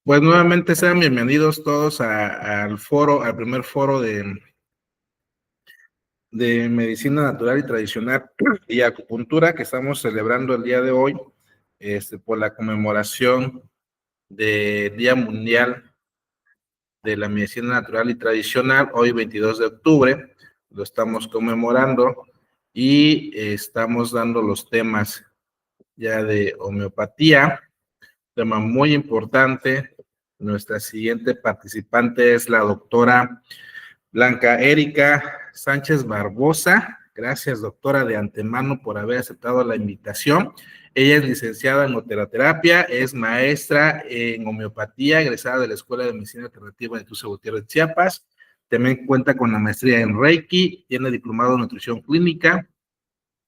Pues nuevamente sean bienvenidos todos al foro, al primer foro de medicina natural y tradicional y acupuntura que estamos celebrando el día de hoy, por la conmemoración del Día Mundial de la Medicina Natural y Tradicional. Hoy 22 de octubre lo estamos conmemorando y estamos dando los temas ya de homeopatía, tema muy importante. Nuestra siguiente participante es la doctora Blanca Erika Sánchez Barbosa. Gracias, doctora, de antemano por haber aceptado la invitación. Ella es licenciada en oteroterapia, es maestra en homeopatía, egresada de la Escuela de Medicina Alternativa de Tuxtla Gutiérrez, Chiapas. También cuenta con la maestría en Reiki, tiene diplomado en nutrición clínica,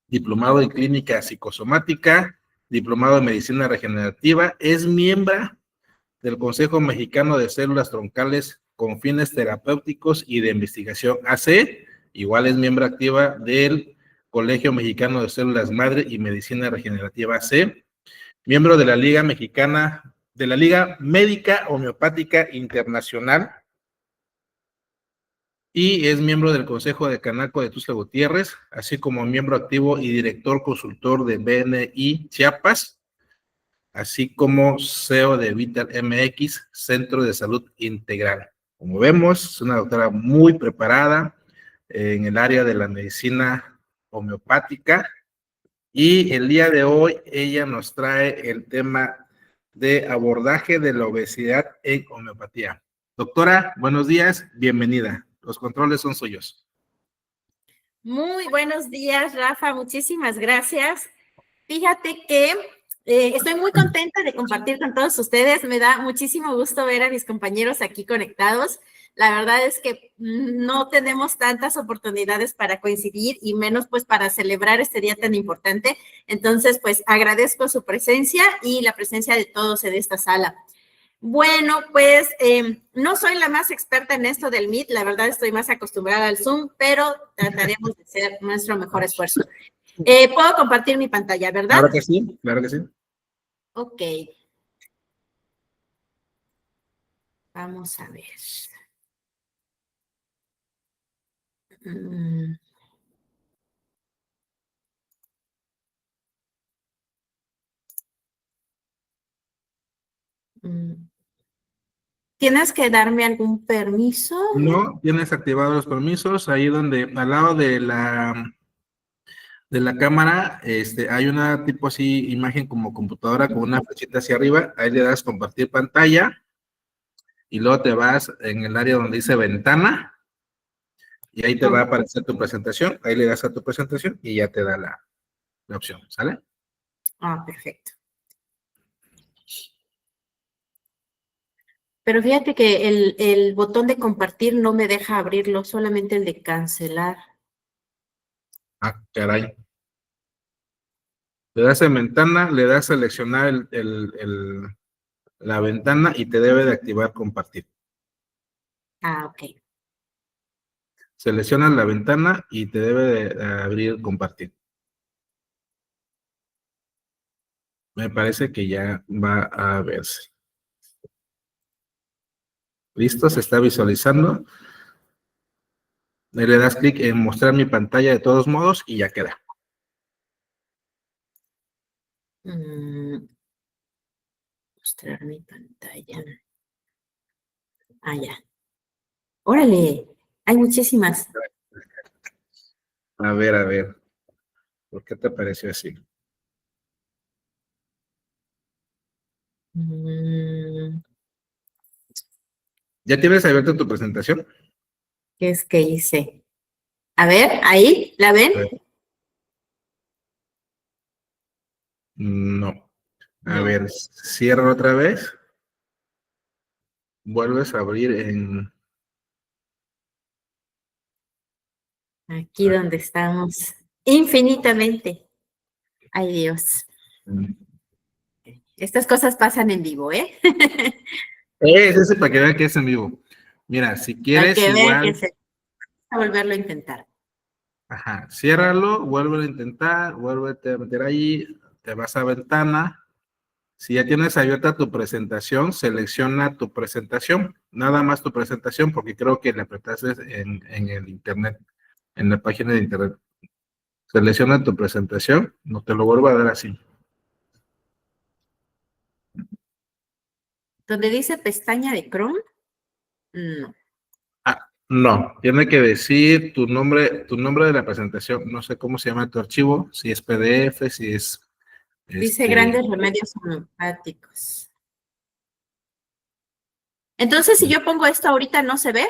diplomado en clínica psicosomática, diplomado en medicina regenerativa. Es miembro del Consejo Mexicano de Células Troncales con fines terapéuticos y de investigación AC, igual es miembro activa del Colegio Mexicano de Células Madre y Medicina Regenerativa AC, miembro de la Liga Mexicana, de la Liga Médica Homeopática Internacional, y es miembro del Consejo de Canaco de Tuxtla Gutiérrez, así como miembro activo y director consultor de BNI Chiapas, así como CEO de Vital MX, Centro de Salud Integral. Como vemos, es una doctora muy preparada en el área de la medicina homeopática, y el día de hoy ella nos trae el tema de abordaje de la obesidad en homeopatía. Doctora, buenos días, bienvenida. Los controles son suyos. Muy buenos días, Rafa. Muchísimas gracias. Fíjate que estoy muy contenta de compartir con todos ustedes. Me da muchísimo gusto ver a mis compañeros aquí conectados. La verdad es que no tenemos tantas oportunidades para coincidir y menos pues para celebrar este día tan importante. Entonces, pues agradezco su presencia y la presencia de todos en esta sala. Bueno, pues no soy la más experta en esto del Meet, la verdad estoy más acostumbrada al Zoom, pero trataremos de hacer nuestro mejor esfuerzo. Puedo compartir mi pantalla, ¿verdad? Claro que sí, claro que sí. Ok. Vamos a ver. ¿Tienes que darme algún permiso? No, tienes activados los permisos, ahí donde, al lado de la cámara, hay una tipo así, imagen como computadora con una flechita hacia arriba, ahí le das compartir pantalla, y luego te vas en el área donde dice ventana, y ahí te va a aparecer tu presentación, ahí le das a tu presentación, y ya te da la opción, ¿sale? Ah, perfecto. Pero fíjate que el botón de compartir no me deja abrirlo, solamente el de cancelar. Ah, caray. Le das en ventana, le das a seleccionar la ventana y te debe de activar compartir. Ah, ok. Seleccionas la ventana y te debe de abrir compartir. Me parece que ya va a verse. ¿Listo? Se está visualizando. Le das clic en mostrar mi pantalla de todos modos y ya queda. Mostrar mi pantalla. Ah, ya. Órale, hay muchísimas. A ver. ¿Por qué te pareció así? ¿Ya tienes abierta tu presentación? ¿Qué es que hice? A ver, ahí, ¿la ven? No. A No. ver, cierra otra vez. Vuelves a abrir en... Aquí donde estamos. Infinitamente. Ay, Dios. Estas cosas pasan en vivo, ¿eh? Es ese para que vean que es en vivo. Mira, si Para quieres que vean igual... que se va a volverlo a intentar. Ajá, ciérralo, vuelve a intentar, vuélvete a meter ahí, te vas a ventana Si ya tienes abierta tu presentación, selecciona tu presentación, nada más tu presentación, porque creo que la apretaste en el internet, en la página de internet. Selecciona tu presentación, no te lo vuelvo a dar así. Donde dice pestaña de Chrome, no. No, tiene que decir tu nombre de la presentación. No sé cómo se llama tu archivo, si es PDF, si es... Dice grandes remedios homeopáticos. Entonces, si yo pongo esto ahorita, ¿no se ve?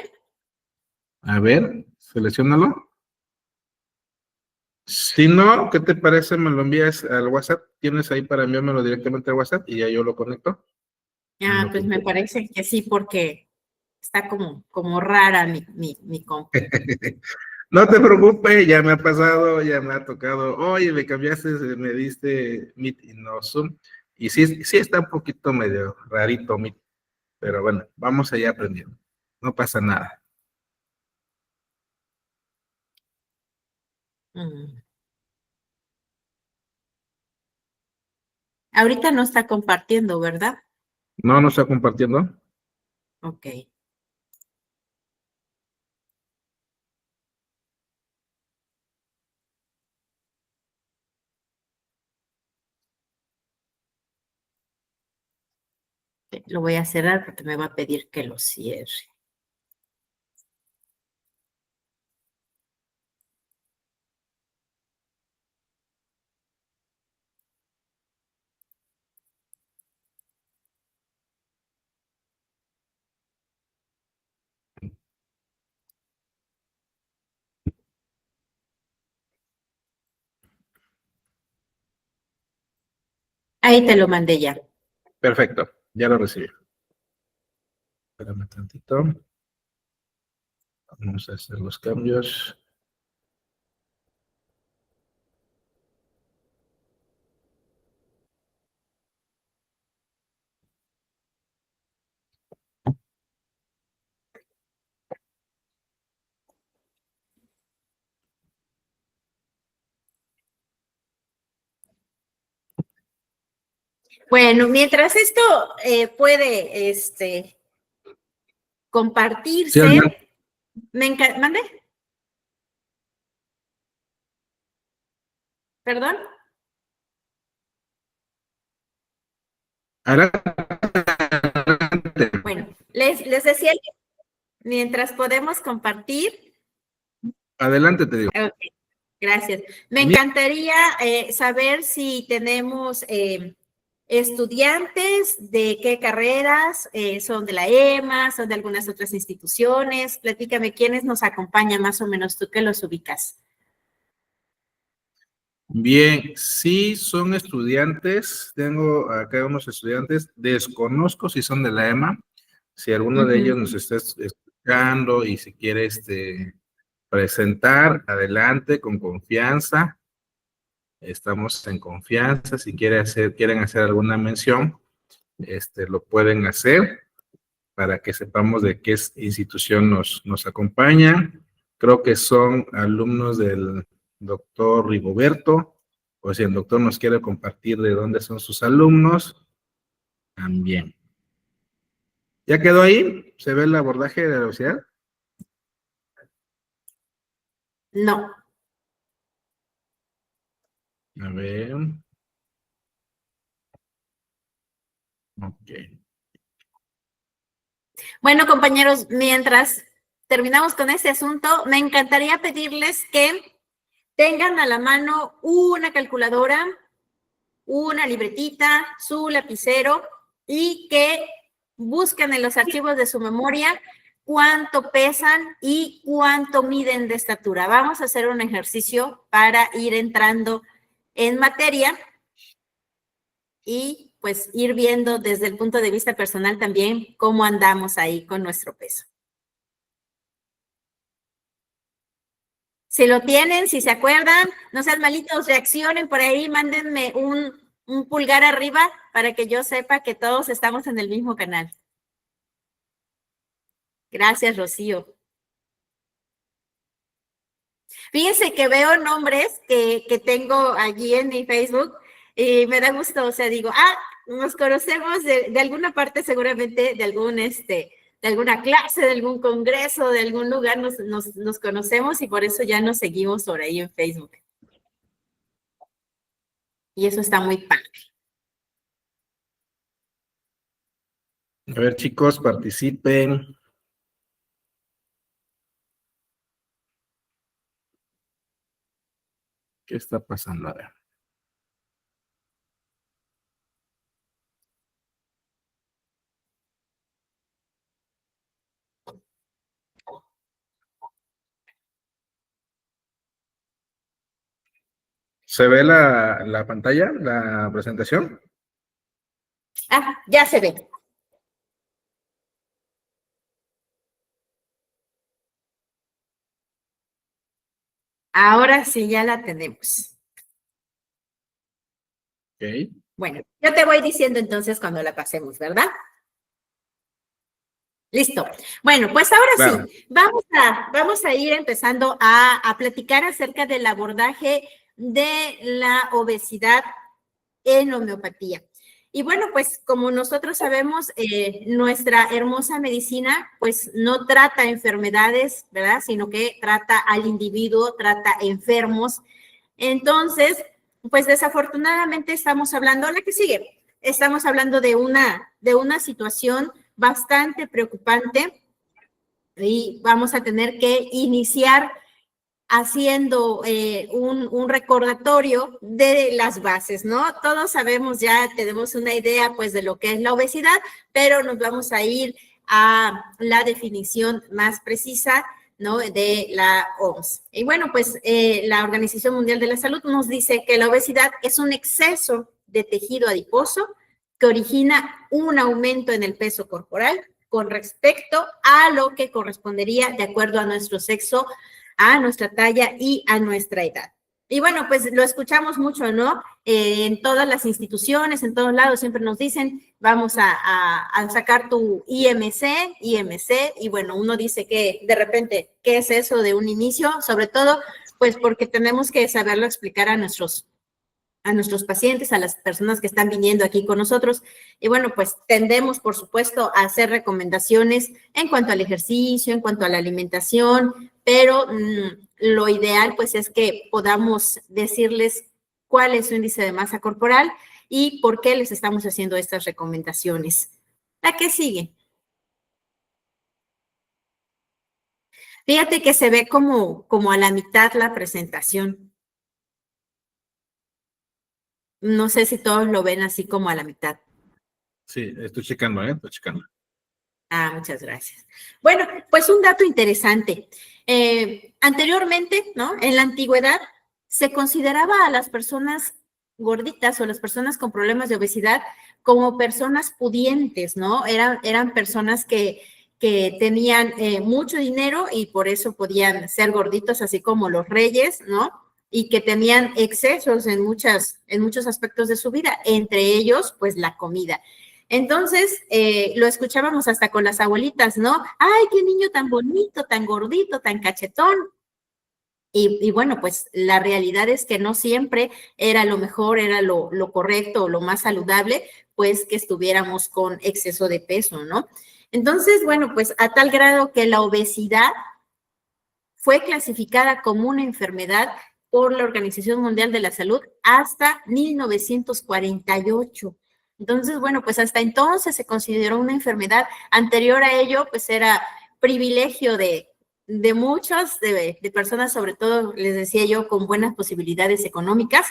A ver, selecciónalo. Si no, ¿qué te parece? Me lo envías al WhatsApp. Tienes ahí para enviármelo directamente al WhatsApp y ya yo lo conecto. Ah, pues me parece que sí, porque está como rara mi compu. No te preocupes, ya me ha pasado, ya me ha tocado. Oye, me cambiaste, me diste Meet y no Zoom. Y sí está un poquito medio rarito Meet, pero bueno, vamos allá aprendiendo. No pasa nada. Ahorita no está compartiendo, ¿verdad? No, no está compartiendo. Ok. Lo voy a cerrar porque me va a pedir que lo cierre. Ahí te lo mandé ya. Perfecto, ya lo recibí. Espérame tantito. Vamos a hacer los cambios. Bueno, mientras esto puede compartirse, Sí, me encanta. ¿Mande? ¿Perdón? adelante. Bueno, les decía que mientras podemos compartir. Adelante, te digo. Ok, gracias. Me encantaría saber si tenemos estudiantes, de qué carreras, son de la EMA, son de algunas otras instituciones. Platícame quiénes nos acompañan más o menos, tú que los ubicas. Bien, sí son estudiantes, tengo acá unos estudiantes, desconozco si son de la EMA, si alguno de ellos nos está escuchando y si quiere presentar, adelante, con confianza, estamos en confianza, si quieren hacer alguna mención, lo pueden hacer para que sepamos de qué institución nos acompaña. Creo que son alumnos del doctor Rigoberto, o si el doctor nos quiere compartir de dónde son sus alumnos, también. ¿Ya quedó ahí? ¿Se ve el abordaje de la universidad? No. A ver. Ok. Bueno, compañeros, mientras terminamos con este asunto, me encantaría pedirles que tengan a la mano una calculadora, una libretita, su lapicero y que busquen en los archivos de su memoria cuánto pesan y cuánto miden de estatura. Vamos a hacer un ejercicio para ir entrando en materia y pues ir viendo desde el punto de vista personal también cómo andamos ahí con nuestro peso. Si lo tienen, si se acuerdan, no sean malitos, reaccionen por ahí, mándenme un pulgar arriba para que yo sepa que todos estamos en el mismo canal. Gracias, Rocío. Fíjense que veo nombres que tengo allí en mi Facebook y me da gusto, o sea, digo, nos conocemos de alguna parte, seguramente de algún, de alguna clase, de algún congreso, de algún lugar nos conocemos y por eso ya nos seguimos por ahí en Facebook. Y eso está muy padre. A ver, chicos, participen. ¿Qué está pasando? A ver. ¿Se ve la pantalla, la presentación? Ah, ya se ve. Ahora sí ya la tenemos. Ok. Bueno, yo te voy diciendo entonces cuando la pasemos, ¿verdad? Listo. Bueno, pues ahora Claro. sí, vamos a ir empezando a platicar acerca del abordaje de la obesidad en homeopatía. Y bueno, pues como nosotros sabemos, nuestra hermosa medicina pues no trata enfermedades, ¿verdad? Sino que trata al individuo, trata enfermos. Entonces, pues desafortunadamente estamos hablando, la que sigue, estamos hablando de una situación bastante preocupante y vamos a tener que iniciar haciendo un recordatorio de las bases, ¿no? Todos sabemos, ya tenemos una idea pues de lo que es la obesidad, pero nos vamos a ir a la definición más precisa, ¿no? De la OMS. Y bueno, pues la Organización Mundial de la Salud nos dice que la obesidad es un exceso de tejido adiposo que origina un aumento en el peso corporal con respecto a lo que correspondería de acuerdo a nuestro sexo, a nuestra talla y a nuestra edad. Y bueno, pues lo escuchamos mucho, ¿no? En todas las instituciones, en todos lados siempre nos dicen, vamos a sacar tu IMC, y bueno, uno dice que de repente, ¿qué es eso de un inicio? Sobre todo, pues porque tenemos que saberlo explicar a nuestros pacientes, a las personas que están viniendo aquí con nosotros. Y bueno, pues tendemos, por supuesto, a hacer recomendaciones en cuanto al ejercicio, en cuanto a la alimentación, pero lo ideal pues es que podamos decirles cuál es su índice de masa corporal y por qué les estamos haciendo estas recomendaciones. ¿La que sigue? Fíjate que se ve como a la mitad la presentación. No sé si todos lo ven así como a la mitad. Sí, estoy checando, estoy checando. Ah, muchas gracias. Bueno, pues un dato interesante. Anteriormente, ¿no? En la antigüedad se consideraba a las personas gorditas o las personas con problemas de obesidad como personas pudientes, ¿no? Eran personas que tenían mucho dinero y por eso podían ser gorditos, así como los reyes, ¿no? Y que tenían excesos en muchos aspectos de su vida, entre ellos, pues la comida. Entonces, lo escuchábamos hasta con las abuelitas, ¿no? ¡Ay, qué niño tan bonito, tan gordito, tan cachetón! Y bueno, pues la realidad es que no siempre era lo mejor, era lo correcto, lo más saludable, pues que estuviéramos con exceso de peso, ¿no? Entonces, bueno, pues a tal grado que la obesidad fue clasificada como una enfermedad por la Organización Mundial de la Salud hasta 1948. Entonces, bueno, pues hasta entonces se consideró una enfermedad. Anterior a ello, pues era privilegio de muchos, de personas, sobre todo, les decía yo, con buenas posibilidades económicas,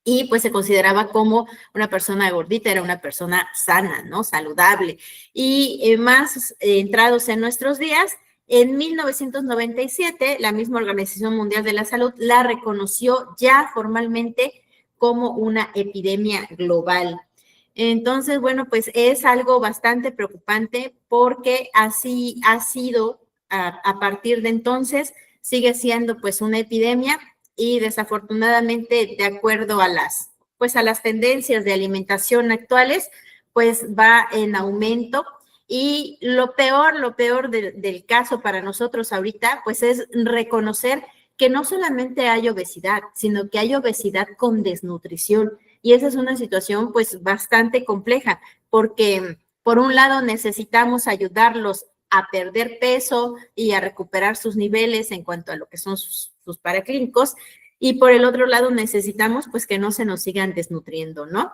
y pues se consideraba como una persona gordita, era una persona sana, ¿no? Saludable. Y más entrados en nuestros días, en 1997, la misma Organización Mundial de la Salud la reconoció ya formalmente como una epidemia global. Entonces, bueno, pues es algo bastante preocupante porque así ha sido a partir de entonces, sigue siendo pues una epidemia y desafortunadamente, de acuerdo a las tendencias de alimentación actuales, pues va en aumento. Y lo peor del caso para nosotros ahorita, pues es reconocer que no solamente hay obesidad, sino que hay obesidad con desnutrición, Y esa es una situación pues bastante compleja, porque por un lado necesitamos ayudarlos a perder peso y a recuperar sus niveles en cuanto a lo que son sus paraclínicos, y por el otro lado necesitamos pues que no se nos sigan desnutriendo, ¿no?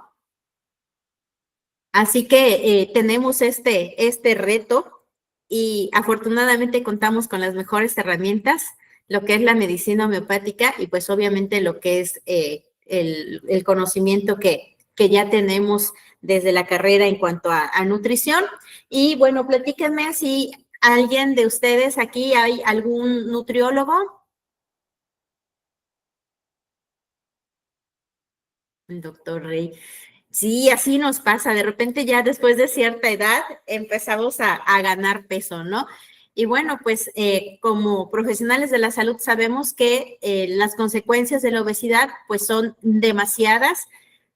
Así que tenemos este reto y afortunadamente contamos con las mejores herramientas, lo que es la medicina homeopática y pues obviamente lo que es el conocimiento que ya tenemos desde la carrera en cuanto a nutrición. Y bueno, platíquenme si alguien de ustedes aquí hay algún nutriólogo. El doctor Rey. Sí, así nos pasa. De repente ya después de cierta edad empezamos a ganar peso, ¿no? Y bueno, pues como profesionales de la salud sabemos que las consecuencias de la obesidad pues son demasiadas,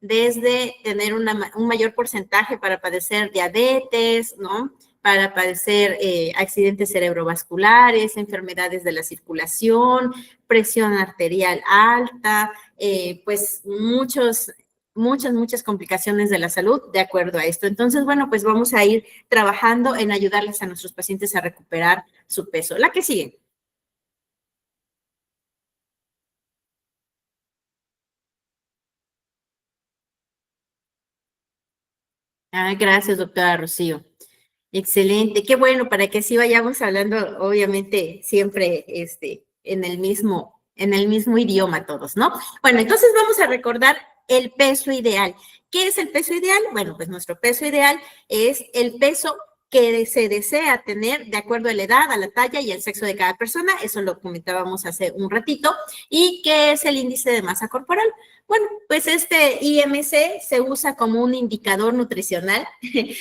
desde tener un mayor porcentaje para padecer diabetes, ¿no? Para padecer accidentes cerebrovasculares, enfermedades de la circulación, presión arterial alta, pues muchas complicaciones de la salud de acuerdo a esto. Entonces, bueno, pues vamos a ir trabajando en ayudarles a nuestros pacientes a recuperar su peso. La que sigue. Ah, gracias, doctora Rocío. Excelente, qué bueno, para que sí vayamos hablando, obviamente, siempre en el mismo idioma todos, ¿no? Bueno, entonces vamos a recordar el peso ideal. ¿Qué es el peso ideal? Bueno, pues nuestro peso ideal es el peso que se desea tener de acuerdo a la edad, a la talla y al sexo de cada persona. Eso lo comentábamos hace un ratito. ¿Y qué es el índice de masa corporal? Bueno, pues este IMC se usa como un indicador nutricional.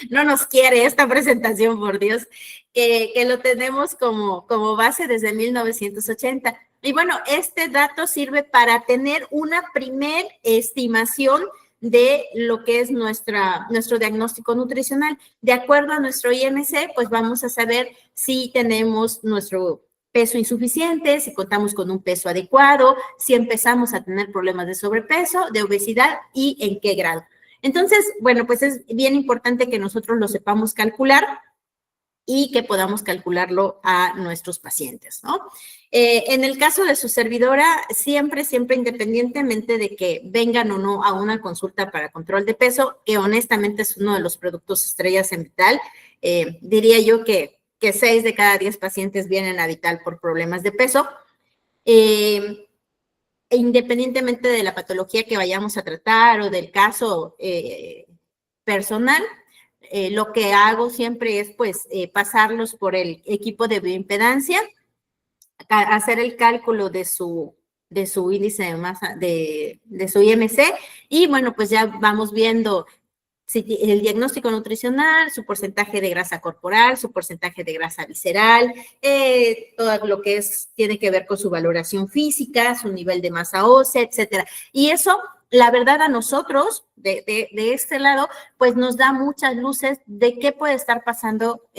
No nos quiere esta presentación, por Dios, que lo tenemos como base desde 1980. Y bueno, este dato sirve para tener una primer estimación de lo que es nuestro diagnóstico nutricional. De acuerdo a nuestro IMC, pues vamos a saber si tenemos nuestro peso insuficiente, si contamos con un peso adecuado, si empezamos a tener problemas de sobrepeso, de obesidad y en qué grado. Entonces, bueno, pues es bien importante que nosotros lo sepamos calcular y que podamos calcularlo a nuestros pacientes, ¿no? En el caso de su servidora, siempre, independientemente de que vengan o no a una consulta para control de peso, que honestamente es uno de los productos estrellas en Vital, diría yo que 6 de cada 10 pacientes vienen a Vital por problemas de peso. Independientemente de la patología que vayamos a tratar o del caso personal, lo que hago siempre es pues pasarlos por el equipo de bioimpedancia, hacer el cálculo de su índice de masa, de su IMC, y bueno, pues ya vamos viendo el diagnóstico nutricional, su porcentaje de grasa corporal, su porcentaje de grasa visceral, todo lo que tiene que ver con su valoración física, su nivel de masa ósea, etcétera. Y eso, la verdad, a nosotros, de este lado, pues nos da muchas luces de qué puede estar pasando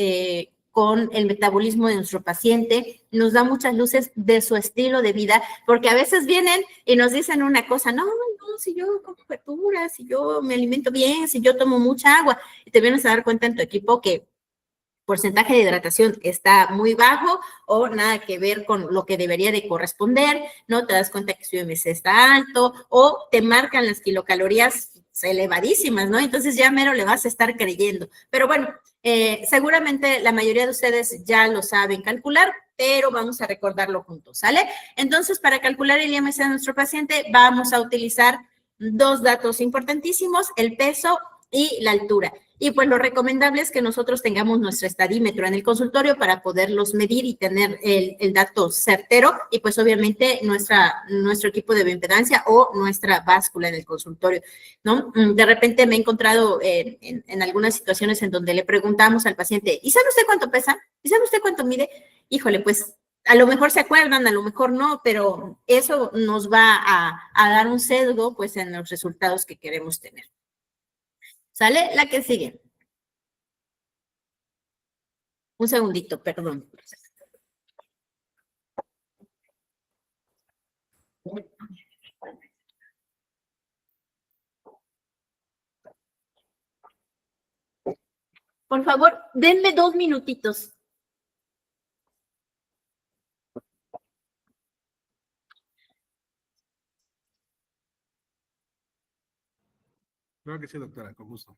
con el metabolismo de nuestro paciente, nos da muchas luces de su estilo de vida, porque a veces vienen y nos dicen una cosa, no, si yo como verduras, si yo me alimento bien, si yo tomo mucha agua, y te vienes a dar cuenta en tu equipo que porcentaje de hidratación está muy bajo o nada que ver con lo que debería de corresponder, ¿no? Te das cuenta que su IMC está alto o te marcan las kilocalorías elevadísimas, ¿no? Entonces ya mero le vas a estar creyendo. Pero bueno, seguramente la mayoría de ustedes ya lo saben calcular, pero vamos a recordarlo juntos, ¿sale? Entonces, para calcular el IMC de nuestro paciente, vamos a utilizar dos datos importantísimos, el peso y la altura. Y pues lo recomendable es que nosotros tengamos nuestro estadímetro en el consultorio para poderlos medir y tener el dato certero, y pues obviamente nuestro equipo de bioimpedancia o nuestra báscula en el consultorio, ¿no? De repente me he encontrado en algunas situaciones en donde le preguntamos al paciente, ¿y sabe usted cuánto pesa? ¿Y sabe usted cuánto mide? Híjole, pues a lo mejor se acuerdan, a lo mejor no, pero eso nos va a dar un sesgo pues en los resultados que queremos tener. ¿Sale? La que sigue. Un segundito, perdón. Por favor, denme 2 minutitos. Creo que sí, doctora, con gusto.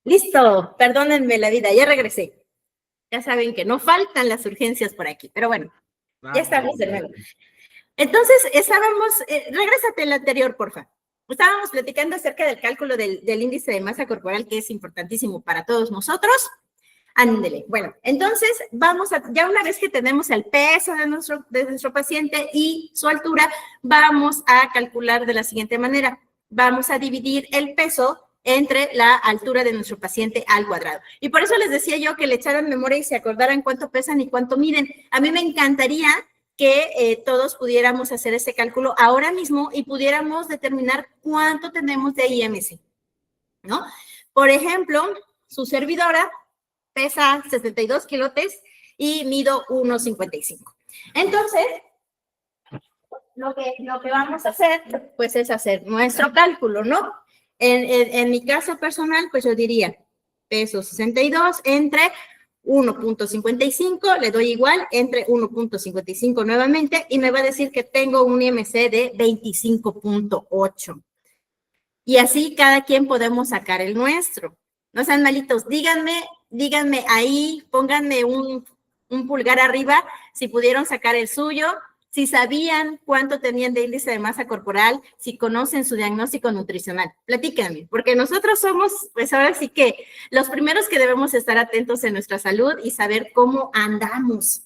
Listo, perdónenme la vida, ya regresé. Ya saben que no faltan las urgencias por aquí, pero bueno, ya estamos de nuevo. Entonces, regrésate al anterior, porfa. Estábamos platicando acerca del cálculo del índice de masa corporal, que es importantísimo para todos nosotros. Ándele. Bueno, entonces ya una vez que tenemos el peso de nuestro paciente y su altura, vamos a calcular de la siguiente manera. Vamos a dividir el peso entre la altura de nuestro paciente al cuadrado. Y por eso les decía yo que le echaran memoria y se acordaran cuánto pesan y cuánto miden. A mí me encantaría que todos pudiéramos hacer ese cálculo ahora mismo y pudiéramos determinar cuánto tenemos de IMC, ¿no? Por ejemplo, su servidora pesa 62 kilotes y mido 1,55. Entonces, lo que vamos a hacer, pues, es hacer nuestro cálculo, ¿no? En mi caso personal, pues yo diría peso 62 entre 1,55, le doy igual, entre 1,55 nuevamente, y me va a decir que tengo un IMC de 25,8. Y así cada quien podemos sacar el nuestro. No sean malitos, díganme ahí, pónganme un pulgar arriba si pudieron sacar el suyo, si sabían cuánto tenían de índice de masa corporal, si conocen su diagnóstico nutricional. Platíquenme, porque nosotros somos, pues ahora sí que los primeros que debemos estar atentos en nuestra salud y saber cómo andamos.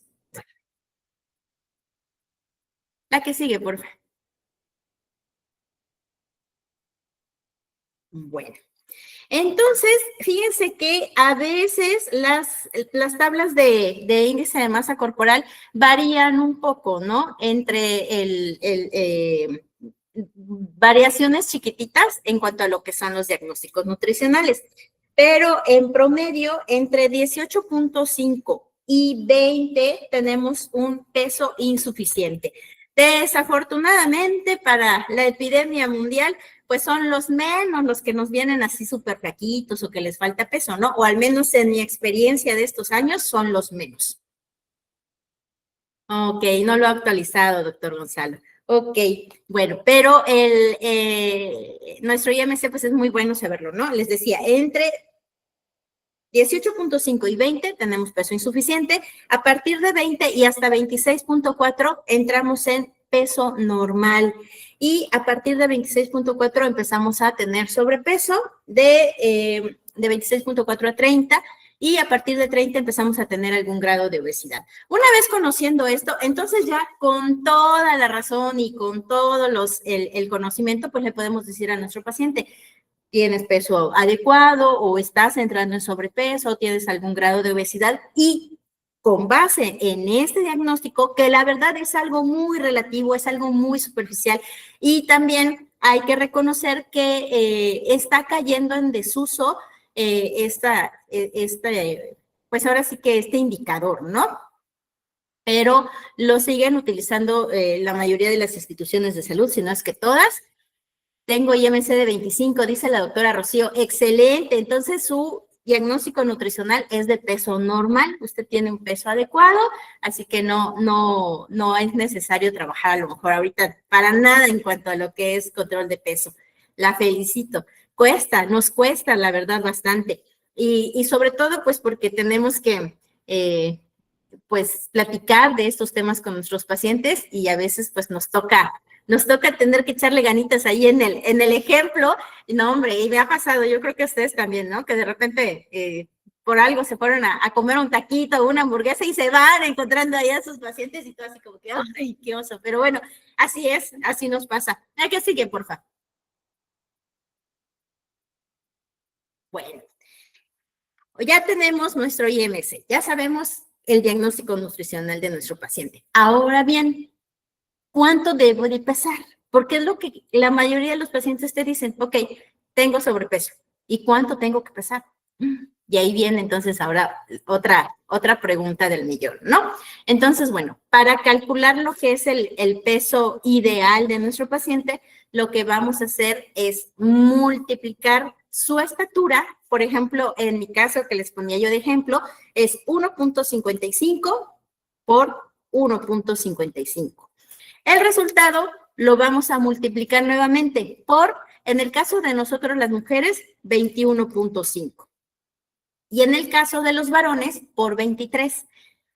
La que sigue, por favor. Bueno. Entonces, fíjense que a veces las tablas de índice de masa corporal varían un poco, ¿no? Entre variaciones chiquititas en cuanto a lo que son los diagnósticos nutricionales. Pero en promedio, entre 18,5 y 20 tenemos un peso insuficiente. Desafortunadamente, para la epidemia mundial, pues son los menos los que nos vienen así súper flaquitos o que les falta peso, ¿no? O al menos en mi experiencia de estos años son los menos. Ok, no lo ha actualizado, doctor Gonzalo. Ok, bueno, pero nuestro IMC pues es muy bueno saberlo, ¿no? Les decía, entre 18,5 y 20 tenemos peso insuficiente. A partir de 20 y hasta 26,4 entramos en peso normal. Y a partir de 26.4 empezamos a tener sobrepeso de 26.4 a 30, y a partir de 30 empezamos a tener algún grado de obesidad. Una vez conociendo esto, entonces ya con toda la razón y con todo el conocimiento, pues le podemos decir a nuestro paciente: tienes peso adecuado, o estás entrando en sobrepeso, o tienes algún grado de obesidad, y con base en este diagnóstico, que la verdad es algo muy relativo, es algo muy superficial, y también hay que reconocer que está cayendo en desuso pues ahora sí que este indicador, ¿no? Pero lo siguen utilizando la mayoría de las instituciones de salud, si no es que todas. Tengo IMC de 25, dice la doctora Rocío. Excelente. Entonces, su diagnóstico nutricional es de peso normal. Usted tiene un peso adecuado, así que no es necesario trabajar a lo mejor ahorita para nada en cuanto a lo que es control de peso. La felicito. Nos cuesta, la verdad, bastante. Y sobre todo, pues, porque tenemos que pues platicar de estos temas con nuestros pacientes, y a veces pues nos toca tener que echarle ganitas ahí en el ejemplo. No, hombre, y me ha pasado, yo creo que a ustedes también, ¿no? Que de repente por algo se fueron a comer un taquito o una hamburguesa y se van encontrando ahí a sus pacientes y todo así como que, ¡ay, qué oso! Pero bueno, así es, así nos pasa. ¿A qué sigue, porfa? Bueno, ya tenemos nuestro IMC, ya sabemos el diagnóstico nutricional de nuestro paciente. Ahora bien, ¿cuánto debo de pesar? Porque es lo que la mayoría de los pacientes te dicen: ok, tengo sobrepeso. ¿Y cuánto tengo que pesar? Y ahí viene entonces ahora otra pregunta del millón, ¿no? Entonces, bueno, para calcular lo que es el peso ideal de nuestro paciente, lo que vamos a hacer es multiplicar su estatura. Por ejemplo, en mi caso que les ponía yo de ejemplo, es 1.55 por 1.55. El resultado lo vamos a multiplicar nuevamente por, en el caso de nosotros las mujeres, 21.5. Y en el caso de los varones, por 23.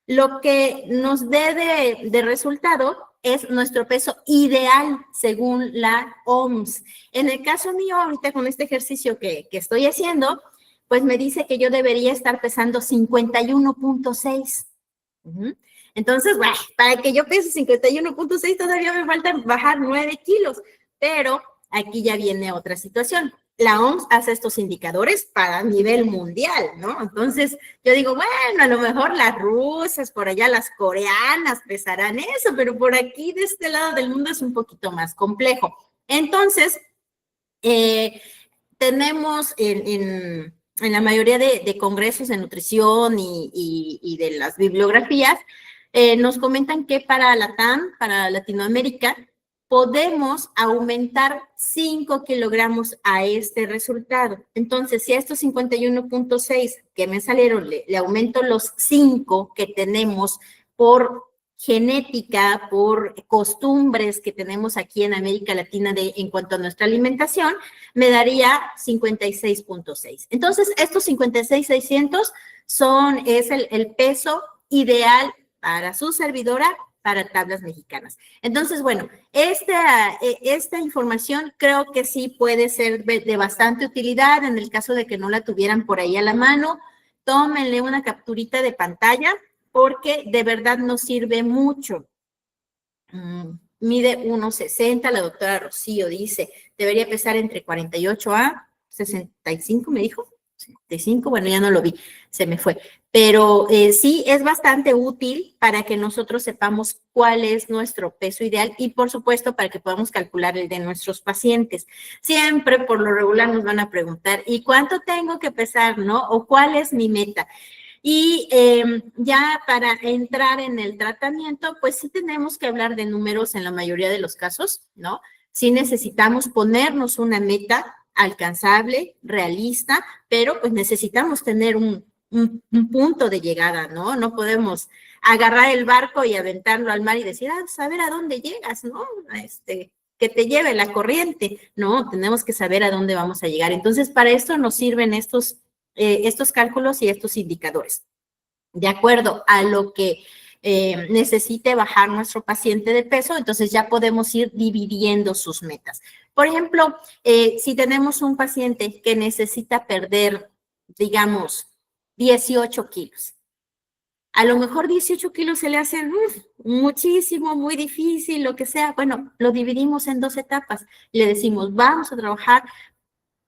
Lo que nos dé de resultado es nuestro peso ideal según la OMS. En el caso mío, ahorita con este ejercicio que estoy haciendo, pues me dice que yo debería estar pesando 51.6. Entonces, bueno, para que yo pese 51.6 todavía me falta bajar 9 kilos, pero aquí ya viene otra situación. La OMS hace estos indicadores para nivel mundial, ¿no? Entonces, yo digo, bueno, a lo mejor las rusas, por allá las coreanas pesarán eso, pero por aquí, de este lado del mundo, es un poquito más complejo. Entonces, tenemos en la mayoría de congresos de nutrición y de las bibliografías, nos comentan que para LATAM, para Latinoamérica, podemos aumentar 5 kilogramos a este resultado. Entonces, si a estos 51.6 que me salieron le aumento los 5 que tenemos por genética, por costumbres que tenemos aquí en América Latina en cuanto a nuestra alimentación, me daría 56.6. Entonces, estos 56.600 es el peso ideal para su servidora para tablas mexicanas. Entonces, bueno, esta información creo que sí puede ser de bastante utilidad en el caso de que no la tuvieran por ahí a la mano. Tómenle una capturita de pantalla porque de verdad nos sirve mucho. Mide 1.60, la doctora Rocío dice, debería pesar entre 48 a 65, me dijo. 65, bueno, ya no lo vi, se me fue. Pero sí es bastante útil para que nosotros sepamos cuál es nuestro peso ideal y, por supuesto, para que podamos calcular el de nuestros pacientes. Siempre, por lo regular, nos van a preguntar, ¿y cuánto tengo que pesar, no? ¿O cuál es mi meta? Y ya para entrar en el tratamiento, pues sí tenemos que hablar de números en la mayoría de los casos, ¿no? Sí necesitamos ponernos una meta alcanzable, realista, pero pues necesitamos tener un punto de llegada, ¿no? No podemos agarrar el barco y aventarlo al mar y decir, saber a dónde llegas, ¿no? Que te lleve la corriente, ¿no? Tenemos que saber a dónde vamos a llegar. Entonces, para esto nos sirven estos cálculos y estos indicadores. De acuerdo a lo que necesite bajar nuestro paciente de peso, entonces ya podemos ir dividiendo sus metas. Por ejemplo, si tenemos un paciente que necesita perder, digamos, 18 kilos, a lo mejor 18 kilos se le hacen muchísimo, muy difícil, lo que sea. Bueno, lo dividimos en 2 etapas. Le decimos, vamos a trabajar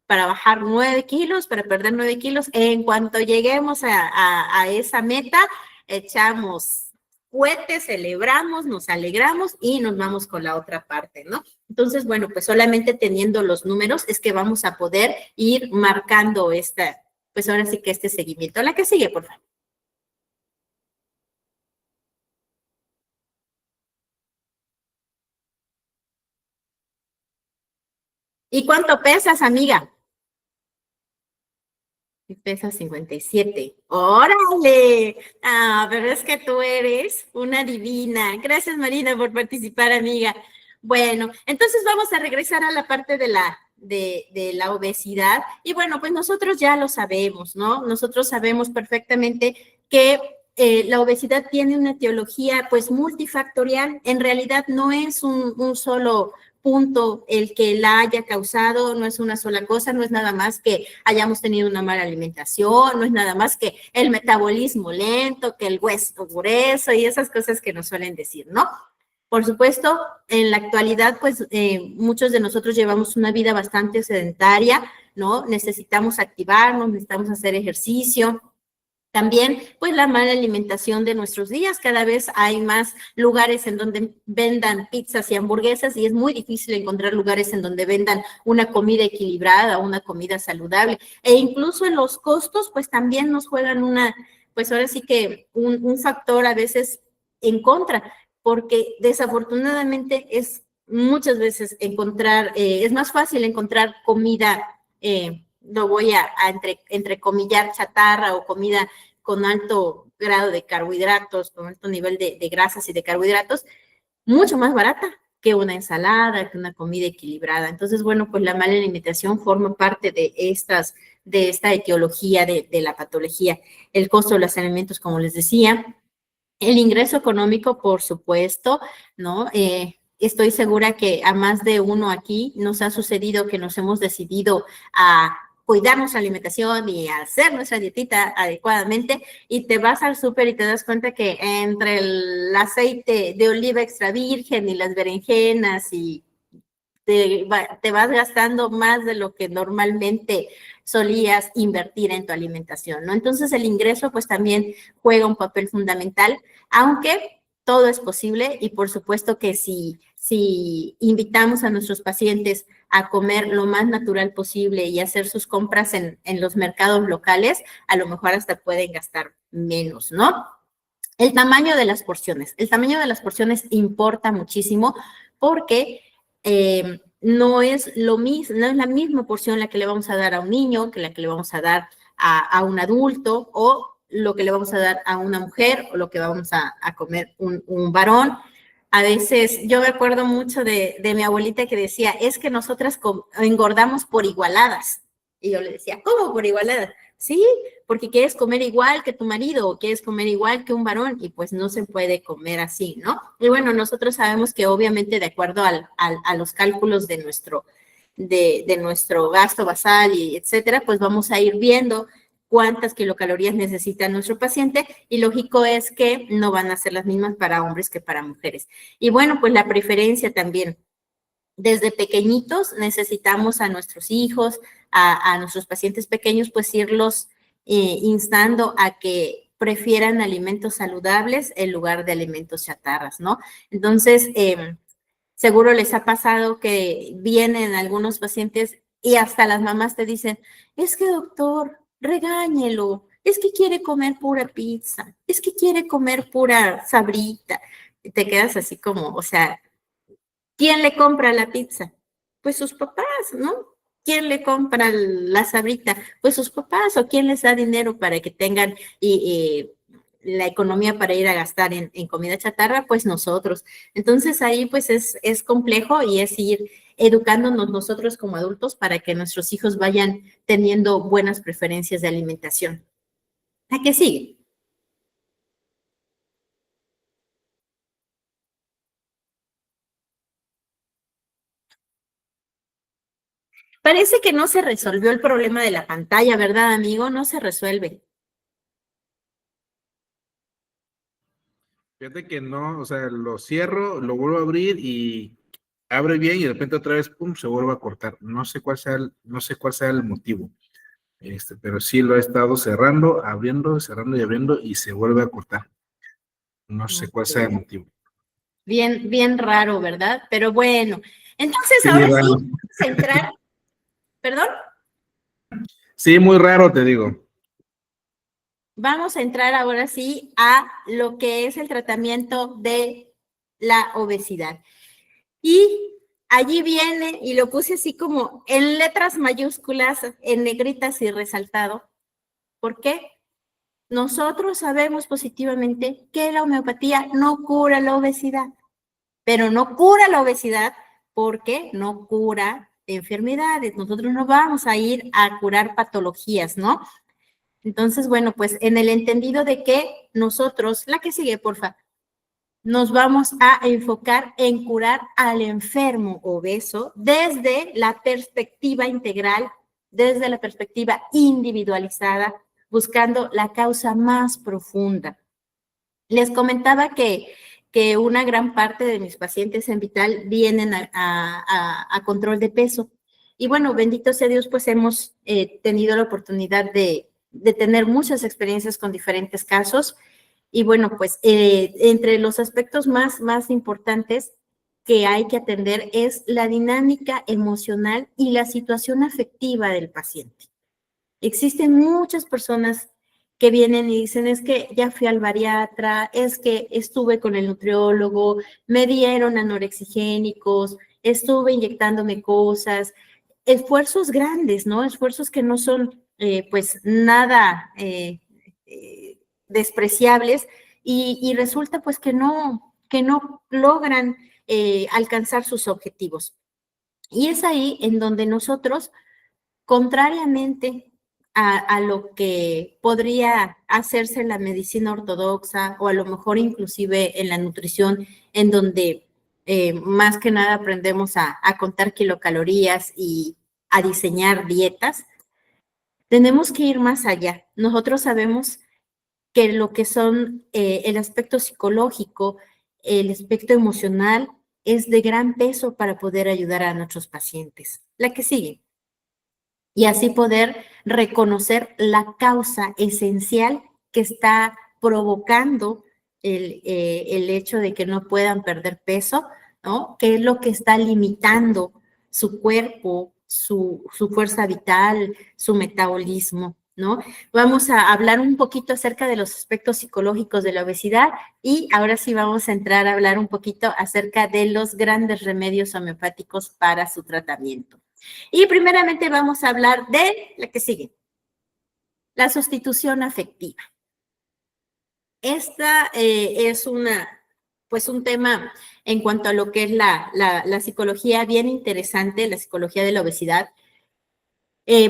para bajar 9 kilos, para perder 9 kilos. En cuanto lleguemos a esa meta, echamos cohetes, celebramos, nos alegramos y nos vamos con la otra parte, ¿no? Entonces, bueno, pues solamente teniendo los números es que vamos a poder ir marcando pues ahora sí que este seguimiento. La que sigue, por favor. ¿Y cuánto pesas, amiga? Pesa 57. ¡Órale! Ah, pero es que tú eres una divina. Gracias, Marina, por participar, amiga. Bueno, entonces vamos a regresar a la parte de la obesidad. Y bueno, pues nosotros ya lo sabemos, ¿no? Nosotros sabemos perfectamente que la obesidad tiene una etiología pues multifactorial. En realidad no es un solo punto el que la haya causado, no es una sola cosa, no es nada más que hayamos tenido una mala alimentación, no es nada más que el metabolismo lento, que el hueso grueso y esas cosas que nos suelen decir, ¿no? Por supuesto, en la actualidad, pues muchos de nosotros llevamos una vida bastante sedentaria, ¿no? Necesitamos activarnos, necesitamos hacer ejercicio. También, pues la mala alimentación de nuestros días, cada vez hay más lugares en donde vendan pizzas y hamburguesas y es muy difícil encontrar lugares en donde vendan una comida equilibrada, una comida saludable. E incluso en los costos, pues también nos juegan pues ahora sí que un factor a veces en contra, porque desafortunadamente es muchas veces es más fácil encontrar comida, lo voy a entrecomillar, chatarra o comida con alto grado de carbohidratos, con alto nivel de grasas y de carbohidratos, mucho más barata que una ensalada, que una comida equilibrada. Entonces, bueno, pues la mala alimentación forma parte de esta etiología de la patología. El costo de los alimentos, como les decía, el ingreso económico, por supuesto, ¿no? Estoy segura que a más de uno aquí nos ha sucedido que nos hemos decidido a cuidar nuestra alimentación y a hacer nuestra dietita adecuadamente y te vas al súper y te das cuenta que entre el aceite de oliva extra virgen y las berenjenas y te vas gastando más de lo que normalmente solías invertir en tu alimentación, ¿no? Entonces el ingreso pues también juega un papel fundamental, aunque todo es posible y por supuesto que si invitamos a nuestros pacientes a comer lo más natural posible y hacer sus compras en los mercados locales, a lo mejor hasta pueden gastar menos, ¿no? El tamaño de las porciones. El tamaño de las porciones importa muchísimo porque no es lo mismo, no es la misma porción la que le vamos a dar a un niño que la que le vamos a dar a un adulto o lo que le vamos a dar a una mujer o lo que vamos a comer un varón. A veces, yo me acuerdo mucho de mi abuelita que decía, es que nosotras engordamos por igualadas. Y yo le decía, ¿cómo por igualadas? Sí, porque quieres comer igual que tu marido o quieres comer igual que un varón y pues no se puede comer así, ¿no? Y bueno, nosotros sabemos que obviamente de acuerdo a los cálculos de nuestro gasto basal y etcétera, pues vamos a ir viendo cuántas kilocalorías necesita nuestro paciente y lógico es que no van a ser las mismas para hombres que para mujeres. Y bueno, pues la preferencia también. Desde pequeñitos necesitamos a nuestros hijos, a nuestros pacientes pequeños, pues irlos instando a que prefieran alimentos saludables en lugar de alimentos chatarras, ¿no? Entonces, seguro les ha pasado que vienen algunos pacientes y hasta las mamás te dicen, es que doctor, regáñelo, es que quiere comer pura pizza, es que quiere comer pura sabrita. Y te quedas así como, o sea, ¿quién le compra la pizza? Pues sus papás, ¿no? ¿Quién le compra la sabrita? Pues sus papás, o quién les da dinero para que tengan la economía para ir a gastar en comida chatarra, pues nosotros. Entonces ahí pues es complejo y es ir educándonos nosotros como adultos para que nuestros hijos vayan teniendo buenas preferencias de alimentación. ¿A qué sigue? Parece que no se resolvió el problema de la pantalla, ¿verdad, amigo? No se resuelve. Fíjate que no, o sea, lo cierro, lo vuelvo a abrir y abre bien y de repente otra vez, pum, se vuelve a cortar. No sé cuál sea el motivo. Pero sí lo he estado cerrando y abriendo y se vuelve a cortar. No sé cuál sea el motivo. Bien, bien raro, ¿verdad? Pero bueno, entonces Sí, ahora sí, raro. vamos a entrar, ¿perdón? Sí, muy raro, te digo. Vamos a entrar ahora sí a lo que es el tratamiento de la obesidad. Y allí viene, y lo puse así como en letras mayúsculas, en negritas y resaltado. ¿Por qué? Nosotros sabemos positivamente que la homeopatía no cura la obesidad, pero no cura la obesidad porque no cura enfermedades. Nosotros no vamos a ir a curar patologías, ¿no? Entonces, bueno, pues en el entendido de que nosotros, la que sigue, porfa, nos vamos a enfocar en curar al enfermo obeso desde la perspectiva integral, desde la perspectiva individualizada, buscando la causa más profunda. Les comentaba que una gran parte de mis pacientes en Vital vienen a control de peso. Y bueno, bendito sea Dios, pues hemos tenido la oportunidad de tener muchas experiencias con diferentes casos. Y bueno, pues entre los aspectos más importantes que hay que atender es la dinámica emocional y la situación afectiva del paciente. Existen muchas personas que vienen y dicen, es que ya fui al bariatra, es que estuve con el nutriólogo, me dieron anorexigénicos, estuve inyectándome cosas, esfuerzos grandes, ¿no? Esfuerzos que no son pues nada despreciables y resulta pues que no logran alcanzar sus objetivos. Y es ahí en donde nosotros, contrariamente a lo que podría hacerse en la medicina ortodoxa o a lo mejor inclusive en la nutrición, en donde más que nada aprendemos a contar kilocalorías y a diseñar dietas, tenemos que ir más allá. Nosotros sabemos que lo que son el aspecto psicológico, el aspecto emocional, es de gran peso para poder ayudar a nuestros pacientes. La que sigue. Y así poder reconocer la causa esencial que está provocando el hecho de que no puedan perder peso, ¿no? ¿Qué es lo que está limitando su cuerpo, su fuerza vital, su metabolismo, ¿no? Vamos a hablar un poquito acerca de los aspectos psicológicos de la obesidad y ahora sí vamos a entrar a hablar un poquito acerca de los grandes remedios homeopáticos para su tratamiento. Y primeramente vamos a hablar de la que sigue, la sustitución afectiva. Esta es pues un tema en cuanto a lo que es la psicología bien interesante, la psicología de la obesidad.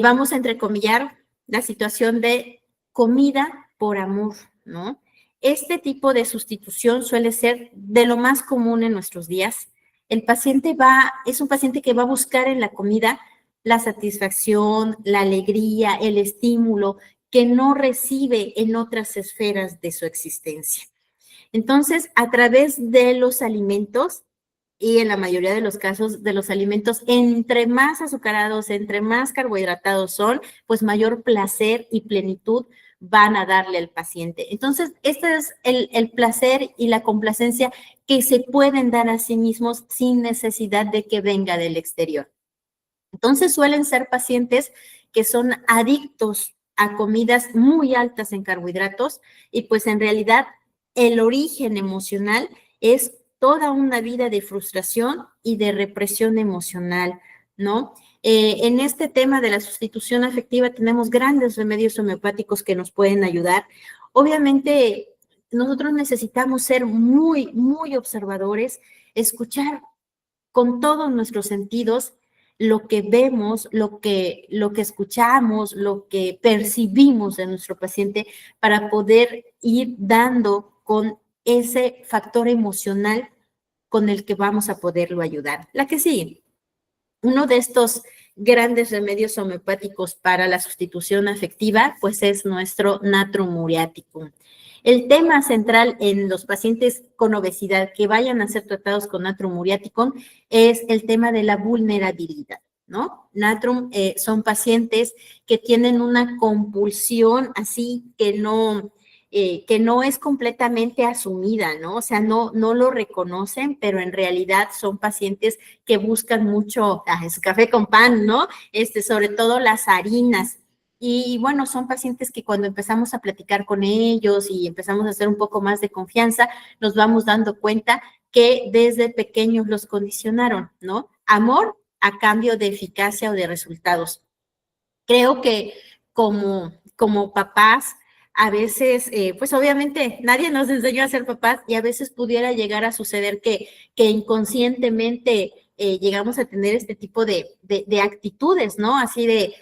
Vamos a entrecomillar la situación de comida por amor, ¿no? Este tipo de sustitución suele ser de lo más común en nuestros días. El paciente es un paciente que va a buscar en la comida la satisfacción, la alegría, el estímulo que no recibe en otras esferas de su existencia. Entonces, a través de los alimentos, y en la mayoría de los casos de los alimentos, entre más azucarados, entre más carbohidratados son, pues mayor placer y plenitud van a darle al paciente. Entonces, este es el placer y la complacencia que se pueden dar a sí mismos sin necesidad de que venga del exterior. Entonces, suelen ser pacientes que son adictos a comidas muy altas en carbohidratos y pues en realidad el origen emocional es toda una vida de frustración y de represión emocional, ¿no? En este tema de la sustitución afectiva tenemos grandes remedios homeopáticos que nos pueden ayudar. Obviamente, nosotros necesitamos ser muy observadores, escuchar con todos nuestros sentidos lo que vemos, lo que escuchamos, lo que percibimos de nuestro paciente para poder ir dando con ese factor emocional con el que vamos a poderlo ayudar. La que sigue. Uno de estos grandes remedios homeopáticos para la sustitución afectiva, pues es nuestro Natrum muriaticum. El tema central en los pacientes con obesidad que vayan a ser tratados con Natrum muriaticum es el tema de la vulnerabilidad, ¿no? Natrum son pacientes que tienen una compulsión así que no es completamente asumida, ¿no? O sea, no lo reconocen, pero en realidad son pacientes que buscan mucho su café con pan, ¿no? Sobre todo las harinas. Y bueno, son pacientes que cuando empezamos a platicar con ellos y empezamos a hacer un poco más de confianza, nos vamos dando cuenta que desde pequeños los condicionaron, ¿no? Amor a cambio de eficacia o de resultados. Creo que como papás, a veces, pues obviamente nadie nos enseñó a ser papás y a veces pudiera llegar a suceder que inconscientemente llegamos a tener este tipo de actitudes, ¿no? Así de,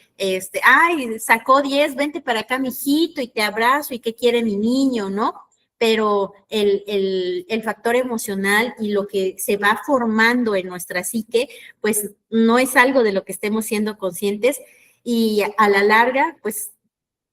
ay, sacó 10, vente para acá, mijito, y te abrazo, y qué quiere mi niño, ¿no? Pero el factor emocional y lo que se va formando en nuestra psique, pues no es algo de lo que estemos siendo conscientes y a la larga, pues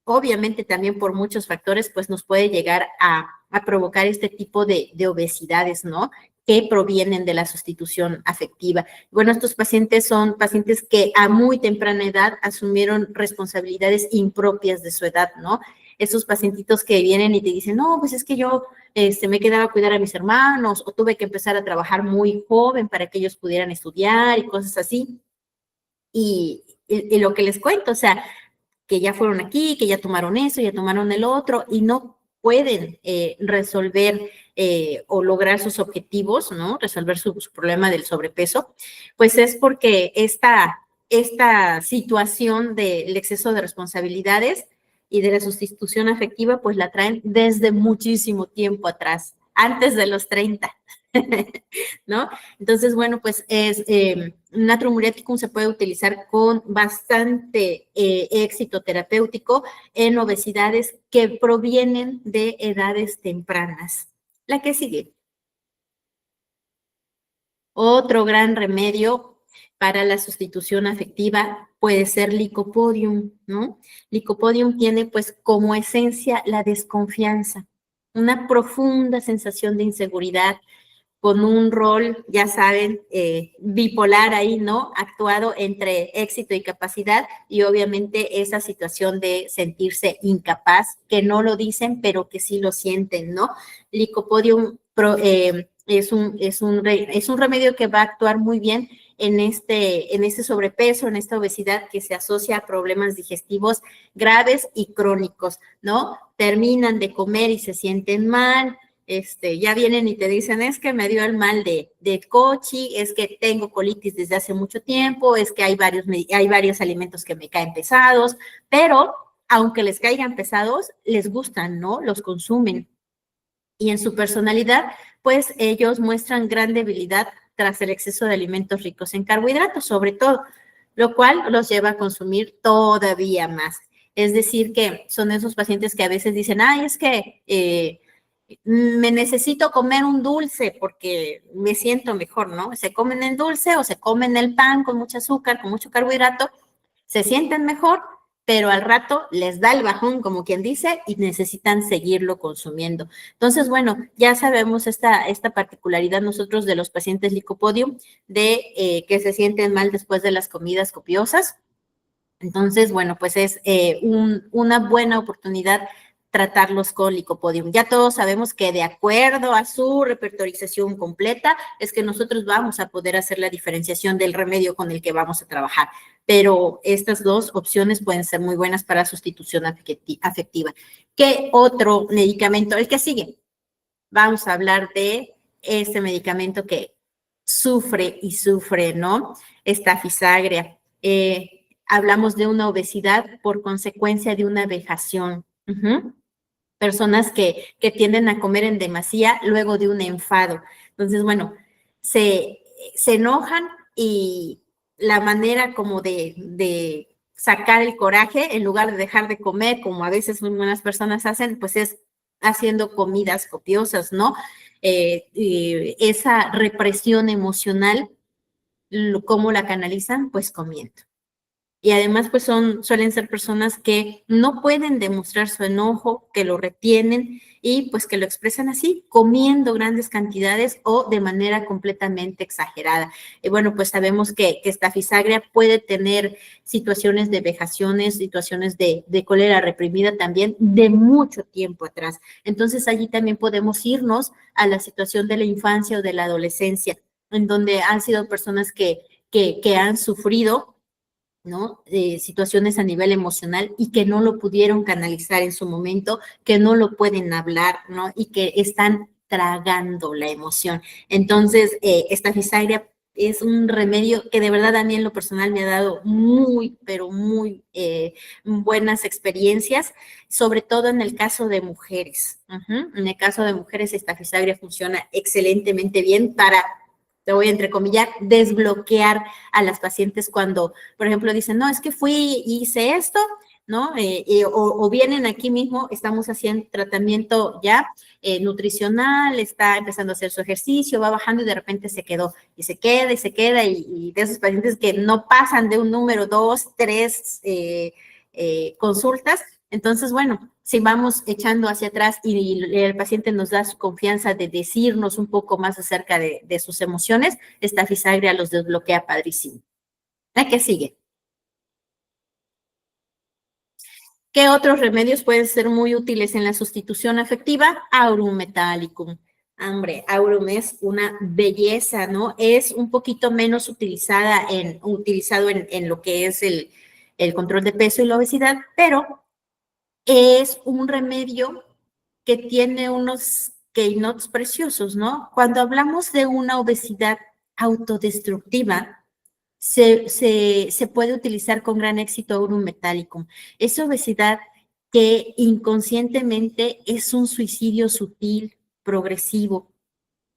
obviamente también por muchos factores, pues nos puede llegar a provocar este tipo de obesidades, ¿no? Que provienen de la sustitución afectiva. Bueno, estos pacientes son pacientes que a muy temprana edad asumieron responsabilidades impropias de su edad, ¿no? Esos pacientitos que vienen y te dicen, no, pues es que yo me quedaba a cuidar a mis hermanos o tuve que empezar a trabajar muy joven para que ellos pudieran estudiar y cosas así. Y lo que les cuento, o sea, que ya fueron aquí, que ya tomaron eso, ya tomaron el otro y no pueden resolver o lograr sus objetivos, ¿no? Resolver su problema del sobrepeso, pues es porque esta situación del exceso de responsabilidades y de la sustitución afectiva, pues la traen desde muchísimo tiempo atrás, antes de los 30. ¿No? Entonces, bueno, pues Natrum muriaticum se puede utilizar con bastante éxito terapéutico en obesidades que provienen de edades tempranas. La que sigue. Otro gran remedio para la sustitución afectiva puede ser Lycopodium, ¿no? Lycopodium tiene pues como esencia la desconfianza, una profunda sensación de inseguridad, con un rol, ya saben, bipolar ahí, ¿no? Actuado entre éxito y capacidad y obviamente esa situación de sentirse incapaz, que no lo dicen, pero que sí lo sienten, ¿no? Lycopodium es un remedio que va a actuar muy bien en este sobrepeso, en esta obesidad que se asocia a problemas digestivos graves y crónicos, ¿no? Terminan de comer y se sienten mal, ya vienen y te dicen, es que me dio el mal de Kochi, es que tengo colitis desde hace mucho tiempo, es que hay varios alimentos que me caen pesados, pero aunque les caigan pesados, les gustan, ¿no? Los consumen. Y en su personalidad, pues ellos muestran gran debilidad tras el exceso de alimentos ricos en carbohidratos, sobre todo, lo cual los lleva a consumir todavía más. Es decir, que son esos pacientes que a veces dicen, ay, es que me necesito comer un dulce porque me siento mejor, ¿no? Se comen el dulce o se comen el pan con mucho azúcar, con mucho carbohidrato, se sienten mejor, pero al rato les da el bajón, como quien dice, y necesitan seguirlo consumiendo. Entonces, bueno, ya sabemos esta particularidad nosotros de los pacientes Lycopodium, de que se sienten mal después de las comidas copiosas. Entonces, bueno, pues es una buena oportunidad tratarlos con Lycopodium. Ya todos sabemos que de acuerdo a su repertorización completa es que nosotros vamos a poder hacer la diferenciación del remedio con el que vamos a trabajar, pero estas dos opciones pueden ser muy buenas para sustitución afectiva. ¿Qué otro medicamento? El que sigue. Vamos a hablar de este medicamento que sufre y sufre, ¿no? Staphylococcus aureus. Hablamos de una obesidad por consecuencia de una vejación. Personas que tienden a comer en demasía luego de un enfado. Entonces, bueno, se enojan y la manera como de sacar el coraje, en lugar de dejar de comer, como a veces algunas personas hacen, pues es haciendo comidas copiosas, ¿no? Esa represión emocional, ¿cómo la canalizan? Pues comiendo. Y además, pues suelen ser personas que no pueden demostrar su enojo, que lo retienen y pues que lo expresan así, comiendo grandes cantidades o de manera completamente exagerada. Y bueno, pues sabemos que esta fisagria puede tener situaciones de vejaciones, situaciones de cólera reprimida también de mucho tiempo atrás. Entonces allí también podemos irnos a la situación de la infancia o de la adolescencia, en donde han sido personas que han sufrido, ¿no? Situaciones a nivel emocional y que no lo pudieron canalizar en su momento, que no lo pueden hablar, ¿no? Y que están tragando la emoción. Entonces, esta fisagria es un remedio que de verdad a mí en lo personal me ha dado muy, pero muy buenas experiencias, sobre todo en el caso de mujeres. En el caso de mujeres, esta fisagria funciona excelentemente bien para, te voy a entrecomillar, desbloquear a las pacientes cuando, por ejemplo, dicen, no, es que fui y hice esto, ¿no? O vienen aquí mismo, estamos haciendo tratamiento ya nutricional, está empezando a hacer su ejercicio, va bajando y de repente se quedó, y se queda, y se queda, y de esos pacientes que no pasan de un número, 2, 3 consultas. Entonces, bueno, si vamos echando hacia atrás y el paciente nos da su confianza de decirnos un poco más acerca de sus emociones, esta fisagria los desbloquea padrísimo. ¿La que sigue? ¿Qué otros remedios pueden ser muy útiles en la sustitución afectiva? Aurum metallicum. Hombre, Aurum es una belleza, ¿no? Es un poquito menos utilizado en lo que es el control de peso y la obesidad, pero es un remedio que tiene unos keynotes preciosos, ¿no? Cuando hablamos de una obesidad autodestructiva, se puede utilizar con gran éxito Aurum metallicum. Es obesidad que inconscientemente es un suicidio sutil, progresivo,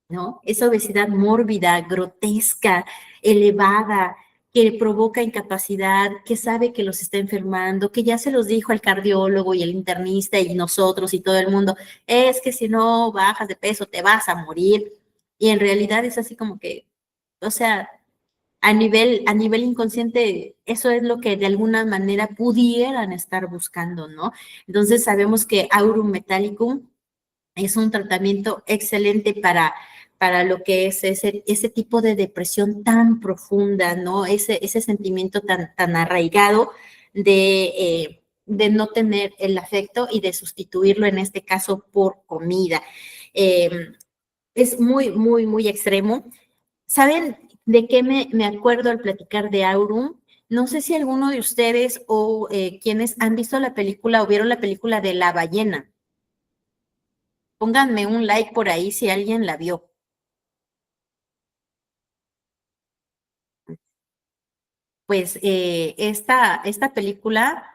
¿no? Esa obesidad mórbida, grotesca, elevada, que provoca incapacidad, que sabe que los está enfermando, que ya se los dijo el cardiólogo y el internista y nosotros y todo el mundo, es que si no bajas de peso te vas a morir. Y en realidad es así como que, o sea, a nivel inconsciente, eso es lo que de alguna manera pudieran estar buscando, ¿no? Entonces sabemos que Aurum metallicum es un tratamiento excelente para lo que es ese tipo de depresión tan profunda, ¿no? Ese sentimiento tan arraigado de no tener el afecto y de sustituirlo en este caso por comida. Eh, es muy, muy, muy extremo. ¿Saben de qué me acuerdo al platicar de Aurum? No sé si alguno de ustedes o quienes han visto la película o vieron la película de La ballena. Pónganme un like por ahí si alguien la vio. Pues esta película,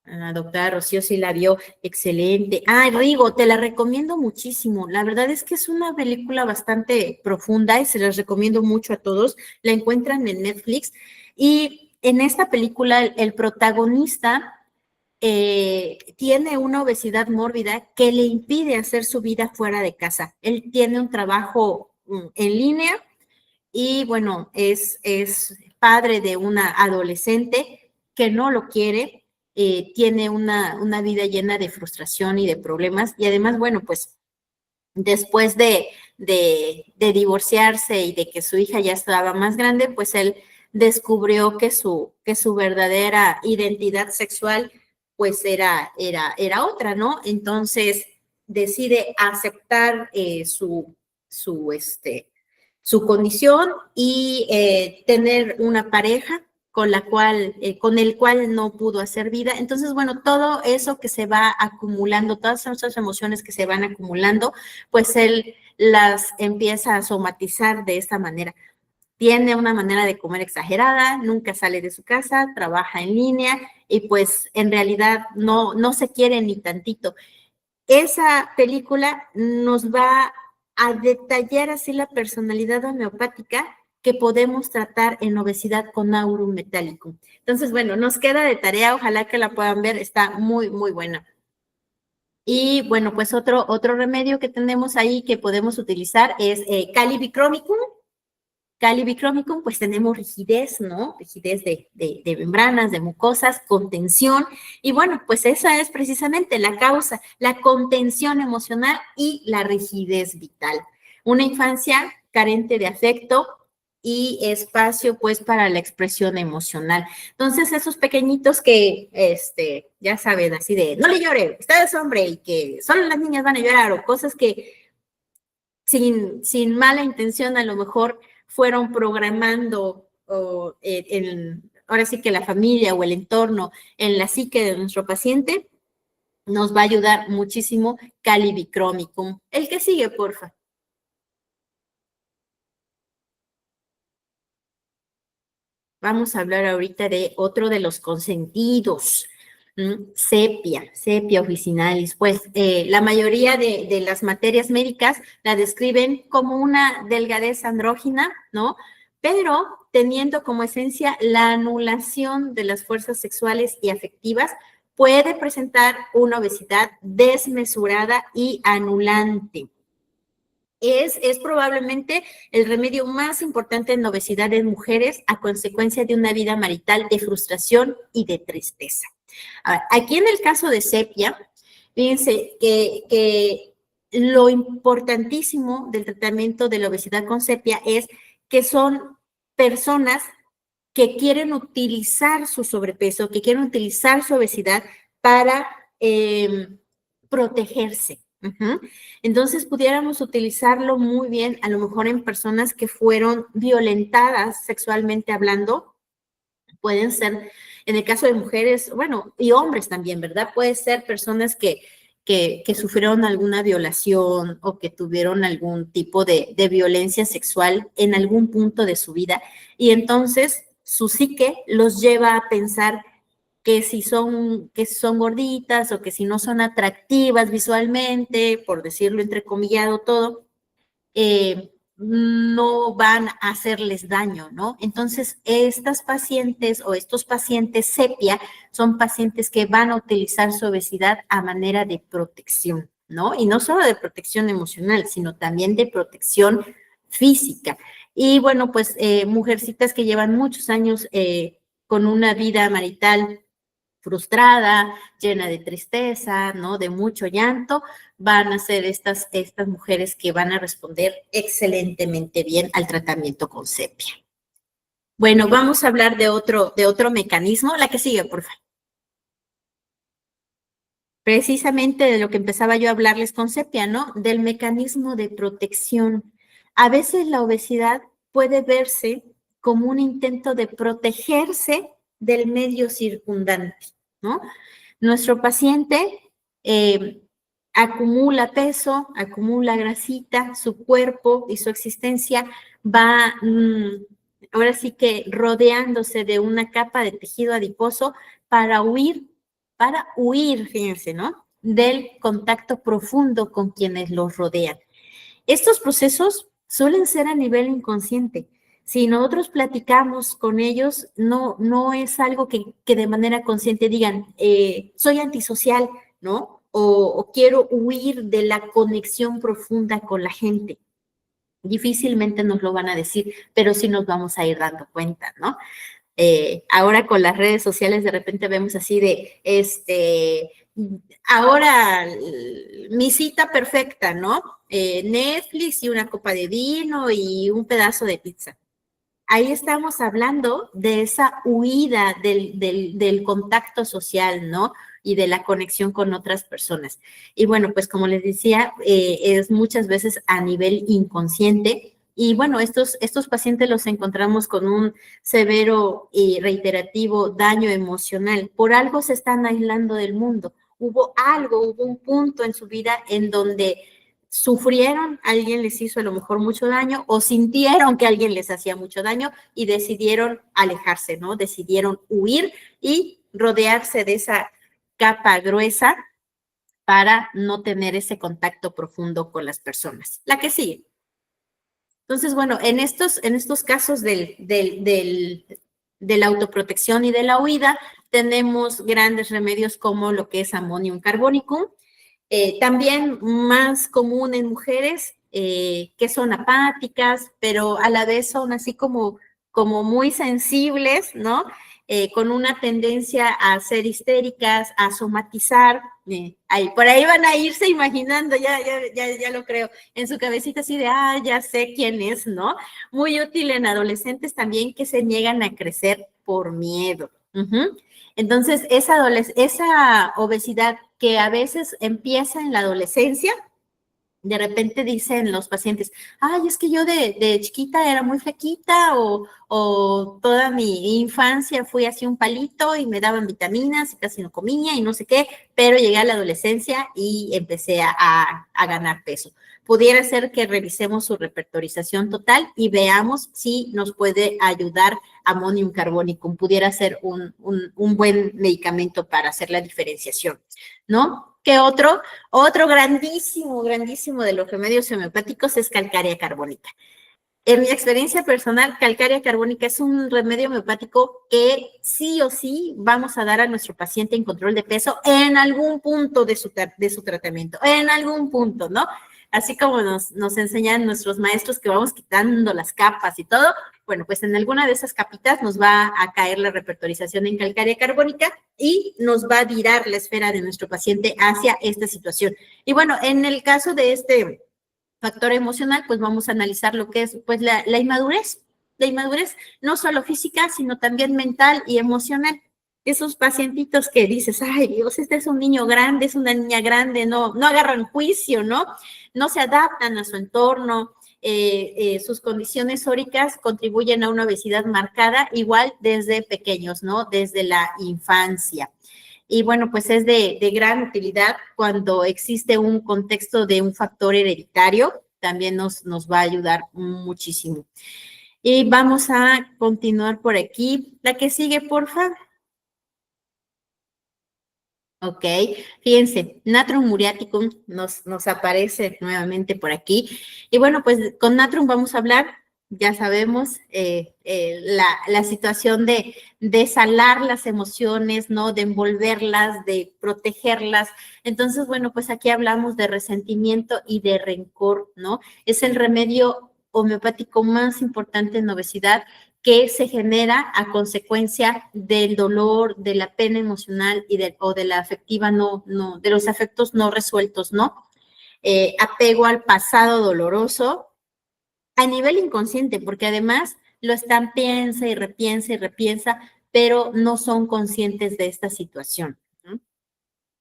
la doctora Rocío sí la vio, excelente. Ah, Rigo, te la recomiendo muchísimo. La verdad es que es una película bastante profunda y se las recomiendo mucho a todos. La encuentran en Netflix. Y en esta película, el protagonista tiene una obesidad mórbida que le impide hacer su vida fuera de casa. Él tiene un trabajo en línea y bueno, es padre de una adolescente que no lo quiere, tiene una vida llena de frustración y de problemas y además, bueno, pues después de divorciarse y de que su hija ya estaba más grande, pues él descubrió que su verdadera identidad sexual pues era otra, ¿no? Entonces decide aceptar su condición y tener una pareja con el cual no pudo hacer vida. Entonces, bueno, todo eso que se va acumulando, todas esas emociones que se van acumulando, pues él las empieza a somatizar de esta manera. Tiene una manera de comer exagerada, nunca sale de su casa, trabaja en línea y pues en realidad no se quiere ni tantito. Esa película nos va a detallar así la personalidad homeopática que podemos tratar en obesidad con Aurum metallicum. Entonces, bueno, nos queda de tarea, ojalá que la puedan ver, está muy, muy buena. Y bueno, pues otro remedio que tenemos ahí que podemos utilizar es Calibicromicum. Calibicromicum, pues tenemos rigidez, ¿no? Rigidez de membranas, de mucosas, contención. Y bueno, pues esa es precisamente la causa, la contención emocional y la rigidez vital. Una infancia carente de afecto y espacio, pues, para la expresión emocional. Entonces, esos pequeñitos que, ya saben, así de, no le llore, usted es hombre, y que solo las niñas van a llorar, o cosas que sin mala intención a lo mejor fueron programando ahora sí que la familia o el entorno en la psique de nuestro paciente, nos va a ayudar muchísimo Calibicromicum. El que sigue, porfa. Vamos a hablar ahorita de otro de los consentidos, sepia officinalis. Pues la mayoría de las materias médicas la describen como una delgadez andrógina, ¿no? Pero teniendo como esencia la anulación de las fuerzas sexuales y afectivas, puede presentar una obesidad desmesurada y anulante. Es probablemente el remedio más importante en obesidad en mujeres a consecuencia de una vida marital de frustración y de tristeza. Ahora, aquí en el caso de sepia, fíjense que lo importantísimo del tratamiento de la obesidad con sepia es que son personas que quieren utilizar su sobrepeso, que quieren utilizar su obesidad para protegerse. Entonces, pudiéramos utilizarlo muy bien, a lo mejor en personas que fueron violentadas sexualmente hablando. Pueden ser, en el caso de mujeres, bueno, y hombres también, ¿verdad? Puede ser personas que sufrieron alguna violación o que tuvieron algún tipo de violencia sexual en algún punto de su vida. Y entonces su psique los lleva a pensar que si son gorditas o que si no son atractivas visualmente, por decirlo entrecomillado todo, no van a hacerles daño, ¿no? Entonces, estas pacientes o estos pacientes sepia son pacientes que van a utilizar su obesidad a manera de protección, ¿no? Y no solo de protección emocional, sino también de protección física. Y bueno, pues mujercitas que llevan muchos años con una vida marital frustrada, llena de tristeza, ¿no? De mucho llanto, van a ser estas mujeres que van a responder excelentemente bien al tratamiento con sepia. Bueno, vamos a hablar de otro mecanismo. La que sigue, por favor. Precisamente de lo que empezaba yo a hablarles con sepia, ¿no? Del mecanismo de protección. A veces la obesidad puede verse como un intento de protegerse del medio circundante, ¿no? Nuestro paciente acumula peso, acumula grasita, su cuerpo y su existencia va, ahora sí que rodeándose de una capa de tejido adiposo para huir, fíjense, ¿no? Del contacto profundo con quienes los rodean. Estos procesos suelen ser a nivel inconsciente. Si nosotros platicamos con ellos, no es algo que de manera consciente digan, soy antisocial, ¿no? O quiero huir de la conexión profunda con la gente. Difícilmente nos lo van a decir, pero sí nos vamos a ir dando cuenta, ¿no? Ahora con las redes sociales de repente vemos así de, ahora mi cita perfecta, ¿no? Netflix y una copa de vino y un pedazo de pizza. Ahí estamos hablando de esa huida del contacto social, ¿no? Y de la conexión con otras personas. Y bueno, pues como les decía, es muchas veces a nivel inconsciente. Y bueno, estos pacientes los encontramos con un severo y reiterativo daño emocional. Por algo se están aislando del mundo. Hubo un punto en su vida en donde sufrieron, alguien les hizo a lo mejor mucho daño o sintieron que alguien les hacía mucho daño y decidieron alejarse, ¿no? Decidieron huir y rodearse de esa capa gruesa para no tener ese contacto profundo con las personas. La que sigue. Entonces, bueno, en estos casos de la autoprotección y de la huida, tenemos grandes remedios como lo que es Ammonium Carbonicum. También más común en mujeres, que son apáticas, pero a la vez son así como muy sensibles, ¿no? Con una tendencia a ser histéricas, a somatizar. Por ahí van a irse imaginando, ya lo creo, en su cabecita así de, ya sé quién es, ¿no? Muy útil en adolescentes también que se niegan a crecer por miedo. Entonces, esa obesidad que a veces empieza en la adolescencia, de repente dicen los pacientes, es que yo de chiquita era muy flaquita o toda mi infancia fui así un palito y me daban vitaminas y casi no comía y no sé qué, pero llegué a la adolescencia y empecé a ganar peso. Pudiera ser que revisemos su repertorización total y veamos si nos puede ayudar Ammonium Carbonicum. Pudiera ser un buen medicamento para hacer la diferenciación, ¿no? ¿Qué otro? Otro grandísimo de los remedios homeopáticos es calcárea carbónica. En mi experiencia personal, calcárea carbónica es un remedio homeopático que sí o sí vamos a dar a nuestro paciente en control de peso en algún punto de su tratamiento, en algún punto, ¿no? Así como nos enseñan nuestros maestros que vamos quitando las capas y todo, bueno, pues en alguna de esas capitas nos va a caer la repertorización en calcárea carbónica y nos va a virar la esfera de nuestro paciente hacia esta situación. Y bueno, en el caso de este factor emocional, pues vamos a analizar lo que es pues la inmadurez no solo física, sino también mental y emocional. Esos pacientitos que dices, ay Dios, este es un niño grande, es una niña grande, no agarran juicio, ¿no? No se adaptan a su entorno, sus condiciones óricas contribuyen a una obesidad marcada, igual desde pequeños, ¿no? Desde la infancia. Y bueno, pues es de gran utilidad cuando existe un contexto de un factor hereditario, también nos va a ayudar muchísimo. Y vamos a continuar por aquí. La que sigue, por favor. Ok, fíjense, Natrum muriaticum nos aparece nuevamente por aquí. Y bueno, pues con Natrum vamos a hablar, ya sabemos, la situación de salar las emociones, ¿no? De envolverlas, de protegerlas. Entonces, bueno, pues aquí hablamos de resentimiento y de rencor, ¿no? Es el remedio homeopático más importante en obesidad que se genera a consecuencia del dolor, de la pena emocional o de la afectiva de los afectos no resueltos, ¿no? Apego al pasado doloroso a nivel inconsciente, porque además lo están piensa y repiensa, pero no son conscientes de esta situación, ¿no?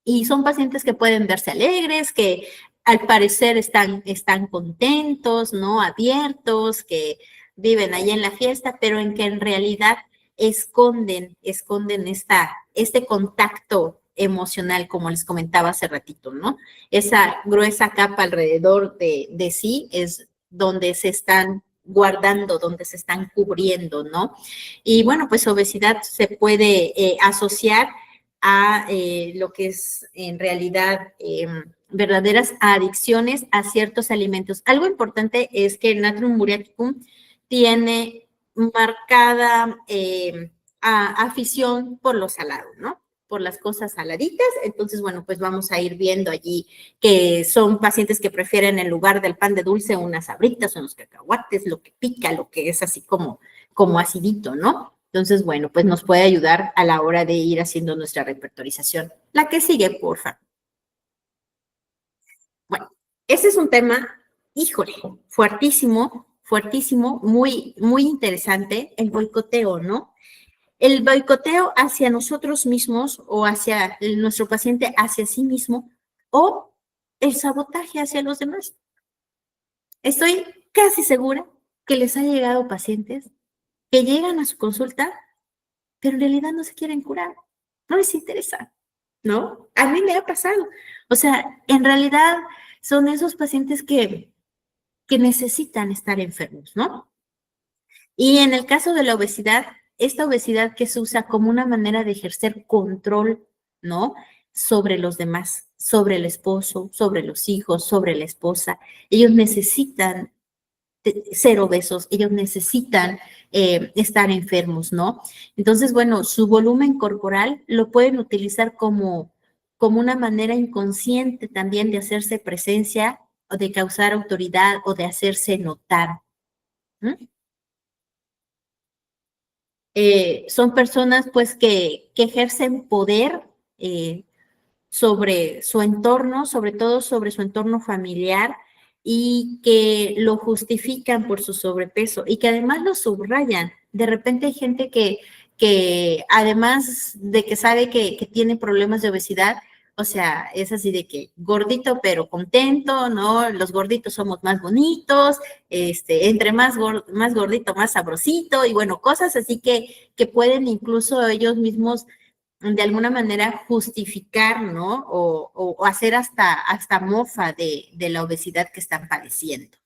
Y son pacientes que pueden verse alegres, que al parecer están contentos, ¿no? Abiertos, que viven ahí en la fiesta, pero en que en realidad esconden este contacto emocional, como les comentaba hace ratito, ¿no? Esa gruesa capa alrededor de sí es donde se están guardando, donde se están cubriendo, ¿no? Y bueno, pues obesidad se puede asociar a lo que es en realidad verdaderas adicciones a ciertos alimentos. Algo importante es que el Natrum muriaticum tiene marcada afición por lo salado, ¿no? Por las cosas saladitas. Entonces, bueno, pues vamos a ir viendo allí que son pacientes que prefieren en lugar del pan de dulce unas sabritas, unos cacahuates, lo que pica, lo que es así como acidito, ¿no? Entonces, bueno, pues nos puede ayudar a la hora de ir haciendo nuestra repertorización. La que sigue, porfa. Bueno, ese es un tema, híjole, fuertísimo, muy interesante, el boicoteo, ¿no? El boicoteo hacia nosotros mismos o hacia nuestro paciente, hacia sí mismo, o el sabotaje hacia los demás. Estoy casi segura que les ha llegado pacientes que llegan a su consulta, pero en realidad no se quieren curar, no les interesa, ¿no? A mí me ha pasado. O sea, en realidad son esos pacientes que necesitan estar enfermos, ¿no? Y en el caso de la obesidad, esta obesidad que se usa como una manera de ejercer control, ¿no? Sobre los demás, sobre el esposo, sobre los hijos, sobre la esposa. Ellos necesitan ser obesos, ellos necesitan estar enfermos, ¿no? Entonces, bueno, su volumen corporal lo pueden utilizar como una manera inconsciente también de hacerse presencia o de causar autoridad o de hacerse notar. Son personas pues que ejercen poder sobre su entorno, sobre todo sobre su entorno familiar, y que lo justifican por su sobrepeso y que además lo subrayan. De repente hay gente que además de que sabe que tiene problemas de obesidad, o sea, es así de que gordito pero contento, ¿no? Los gorditos somos más bonitos, entre más gordito, más sabrosito, y bueno, cosas así que pueden incluso ellos mismos de alguna manera justificar, ¿no? O hacer hasta mofa de la obesidad que están padeciendo.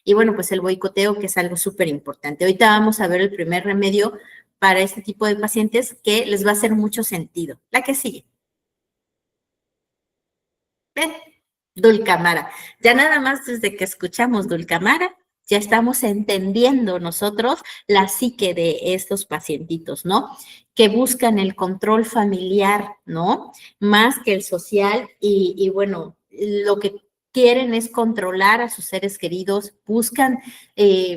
Y bueno, pues el boicoteo, que es algo súper importante. Ahorita vamos a ver el primer remedio para este tipo de pacientes que les va a hacer mucho sentido. La que sigue. Ven, Dulcamara. Ya nada más desde que escuchamos Dulcamara, ya estamos entendiendo nosotros la psique de estos pacientitos, ¿no? Que buscan el control familiar, ¿no? Más que el social y bueno, lo que quieren es controlar a sus seres queridos, buscan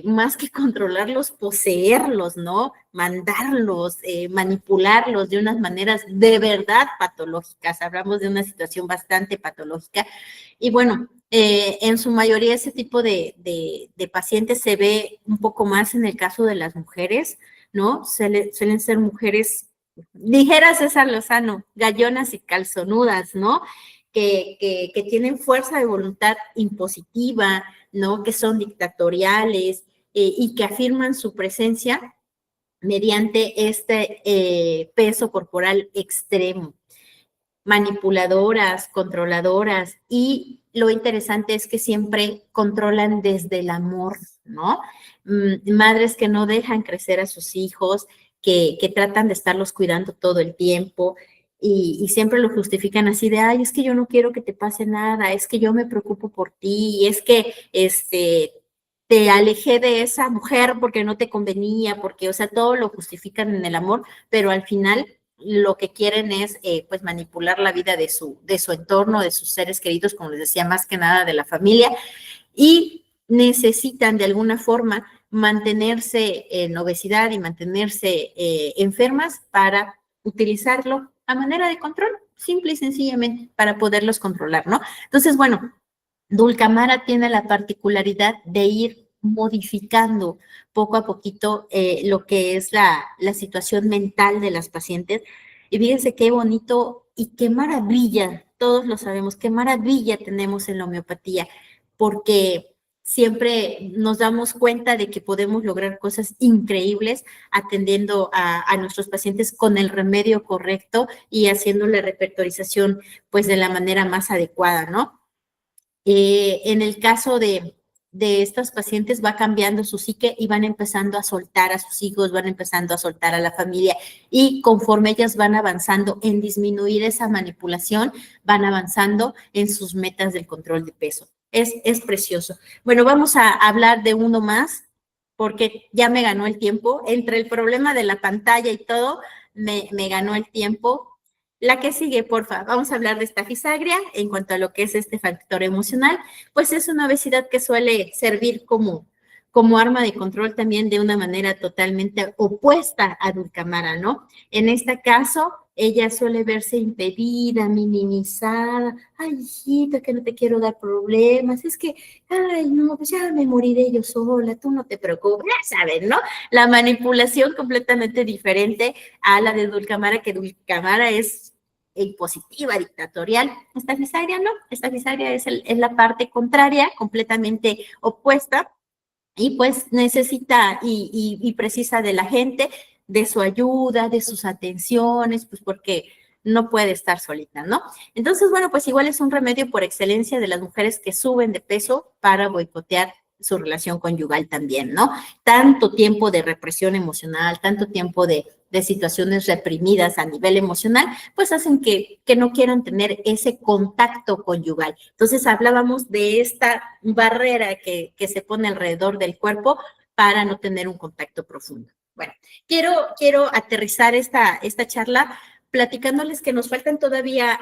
más que controlarlos, poseerlos, ¿no? Mandarlos, manipularlos de unas maneras de verdad patológicas. Hablamos de una situación bastante patológica. Y bueno, en su mayoría ese tipo de pacientes se ve un poco más en el caso de las mujeres, ¿no? Suelen ser mujeres, dijera César Lozano, gallonas y calzonudas, ¿no? Que tienen fuerza de voluntad impositiva, ¿no? Que son dictatoriales y que afirman su presencia mediante este peso corporal extremo, manipuladoras, controladoras, y lo interesante es que siempre controlan desde el amor, ¿no? Madres que no dejan crecer a sus hijos, que tratan de estarlos cuidando todo el tiempo y siempre lo justifican así de, ay, es que yo no quiero que te pase nada, es que yo me preocupo por ti, es que te alejé de esa mujer porque no te convenía, porque, o sea, todo lo justifican en el amor, pero al final lo que quieren es pues manipular la vida de su entorno, de sus seres queridos, como les decía, más que nada de la familia, y necesitan de alguna forma mantenerse en obesidad y mantenerse enfermas para utilizarlo a manera de control, simple y sencillamente, para poderlos controlar, ¿no? Entonces, bueno, Dulcamara tiene la particularidad de ir modificando poco a poquito lo que es la situación mental de las pacientes. Y fíjense qué bonito y qué maravilla, todos lo sabemos, qué maravilla tenemos en la homeopatía, porque siempre nos damos cuenta de que podemos lograr cosas increíbles atendiendo a nuestros pacientes con el remedio correcto y haciendo la repertorización pues de la manera más adecuada, ¿no? En el caso de estas pacientes va cambiando su psique y van empezando a soltar a sus hijos, van empezando a soltar a la familia, y conforme ellas van avanzando en disminuir esa manipulación, van avanzando en sus metas del control de peso. Es precioso. Bueno, vamos a hablar de uno más porque ya me ganó el tiempo. Entre el problema de la pantalla y todo, me ganó el tiempo. La que sigue, porfa, vamos a hablar de esta fisagria en cuanto a lo que es este factor emocional, pues es una obesidad que suele servir como arma de control también de una manera totalmente opuesta a Dulcamara, ¿no? En este caso, ella suele verse impedida, minimizada, ay, hijita, que no te quiero dar problemas, es que, ay, no, pues ya me moriré yo sola, tú no te preocupes, ya saben, ¿no? La manipulación completamente diferente a la de Dulcamara, que Dulcamara es impositiva, dictatorial. Esta fisagria no, esta fisagria es la parte contraria, completamente opuesta, y pues necesita y precisa de la gente, de su ayuda, de sus atenciones, pues porque no puede estar solita, ¿no? Entonces, bueno, pues igual es un remedio por excelencia de las mujeres que suben de peso para boicotear su relación conyugal también, ¿no? Tanto tiempo de represión emocional, tanto tiempo de situaciones reprimidas a nivel emocional, pues hacen que no quieran tener ese contacto conyugal. Entonces hablábamos de esta barrera que se pone alrededor del cuerpo para no tener un contacto profundo. Bueno, quiero aterrizar esta charla platicándoles que nos faltan todavía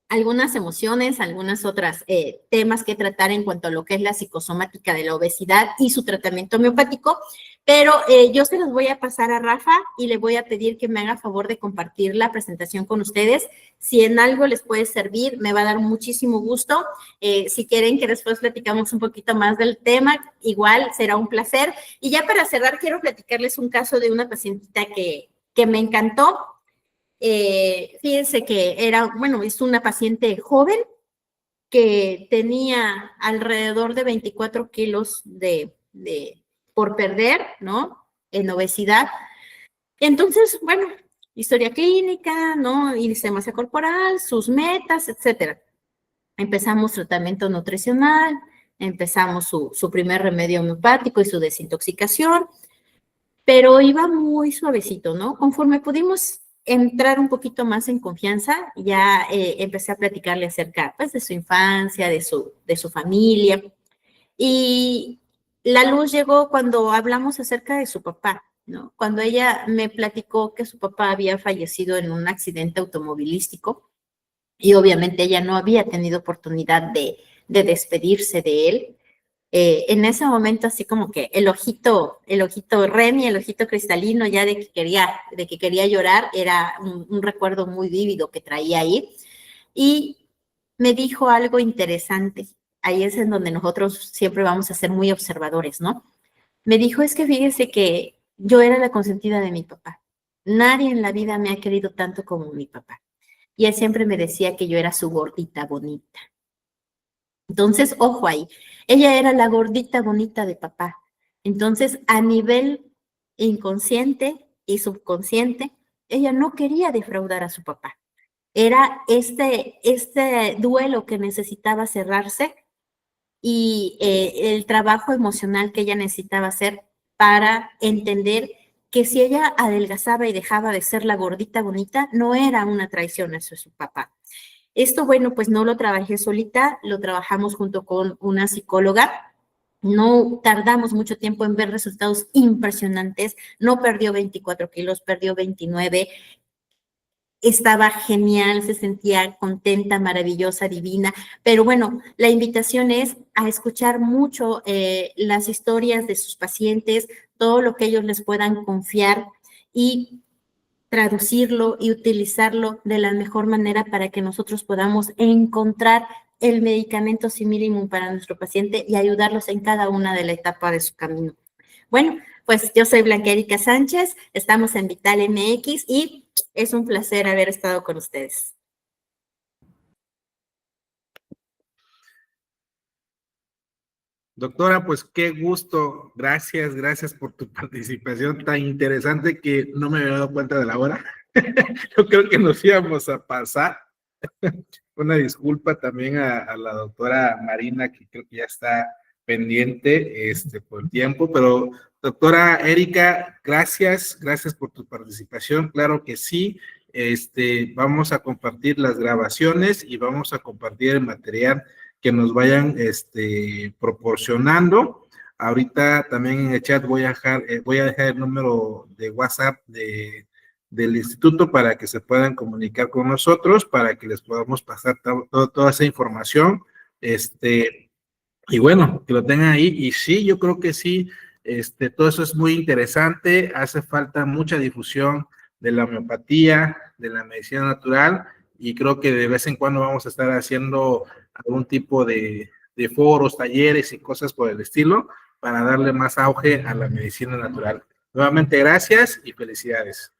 algunas emociones, algunas otras temas que tratar en cuanto a lo que es la psicosomática de la obesidad y su tratamiento homeopático, pero yo se los voy a pasar a Rafa y le voy a pedir que me haga favor de compartir la presentación con ustedes. Si en algo les puede servir, me va a dar muchísimo gusto. Si quieren que después platicamos un poquito más del tema, igual será un placer. Y ya para cerrar, quiero platicarles un caso de una pacientita que me encantó. Fíjense que es una paciente joven que tenía alrededor de 24 kilos por perder, ¿no? En obesidad. Entonces, bueno, historia clínica, ¿no? Índice de masa corporal, sus metas, etcétera. Empezamos tratamiento nutricional, empezamos su primer remedio homeopático y su desintoxicación, pero iba muy suavecito, ¿no? Conforme pudimos entrar un poquito más en confianza, ya empecé a platicarle acerca, pues, de su infancia, de su familia, y la luz llegó cuando hablamos acerca de su papá, ¿no? Cuando ella me platicó que su papá había fallecido en un accidente automovilístico, y obviamente ella no había tenido oportunidad de despedirse de él. En ese momento así como que el ojito Remy, el ojito cristalino ya de que quería llorar, era un recuerdo muy vívido que traía ahí. Y me dijo algo interesante. Ahí es en donde nosotros siempre vamos a ser muy observadores, ¿no? Me dijo, es que fíjese que yo era la consentida de mi papá. Nadie en la vida me ha querido tanto como mi papá. Y él siempre me decía que yo era su gordita bonita. Entonces, ojo ahí, ella era la gordita bonita de papá. Entonces, a nivel inconsciente y subconsciente, ella no quería defraudar a su papá. Era este duelo que necesitaba cerrarse y el trabajo emocional que ella necesitaba hacer para entender que si ella adelgazaba y dejaba de ser la gordita bonita, no era una traición hacia su papá. Esto, bueno, pues no lo trabajé solita, lo trabajamos junto con una psicóloga. No tardamos mucho tiempo en ver resultados impresionantes. No perdió 24 kilos, perdió 29. Estaba genial, se sentía contenta, maravillosa, divina. Pero bueno, la invitación es a escuchar mucho las historias de sus pacientes, todo lo que ellos les puedan confiar y traducirlo y utilizarlo de la mejor manera para que nosotros podamos encontrar el medicamento similimum para nuestro paciente y ayudarlos en cada una de la etapa de su camino. Bueno, pues yo soy Blanca Erika Sánchez, estamos en Vital MX y es un placer haber estado con ustedes. Doctora, pues qué gusto. Gracias por tu participación tan interesante que no me había dado cuenta de la hora. Yo creo que nos íbamos a pasar. Una disculpa también a la doctora Marina, que creo que ya está pendiente por el tiempo, pero doctora Erika, gracias por tu participación. Claro que sí. Vamos a compartir las grabaciones y vamos a compartir el material que nos vayan proporcionando. Ahorita también en el chat voy a dejar el número de WhatsApp del instituto para que se puedan comunicar con nosotros, para que les podamos pasar toda esa información. Y bueno, que lo tengan ahí. Y sí, yo creo que sí, todo eso es muy interesante. Hace falta mucha difusión de la homeopatía, de la medicina natural, y creo que de vez en cuando vamos a estar haciendo algún tipo de foros, talleres y cosas por el estilo para darle más auge a la medicina natural. Nuevamente, gracias y felicidades.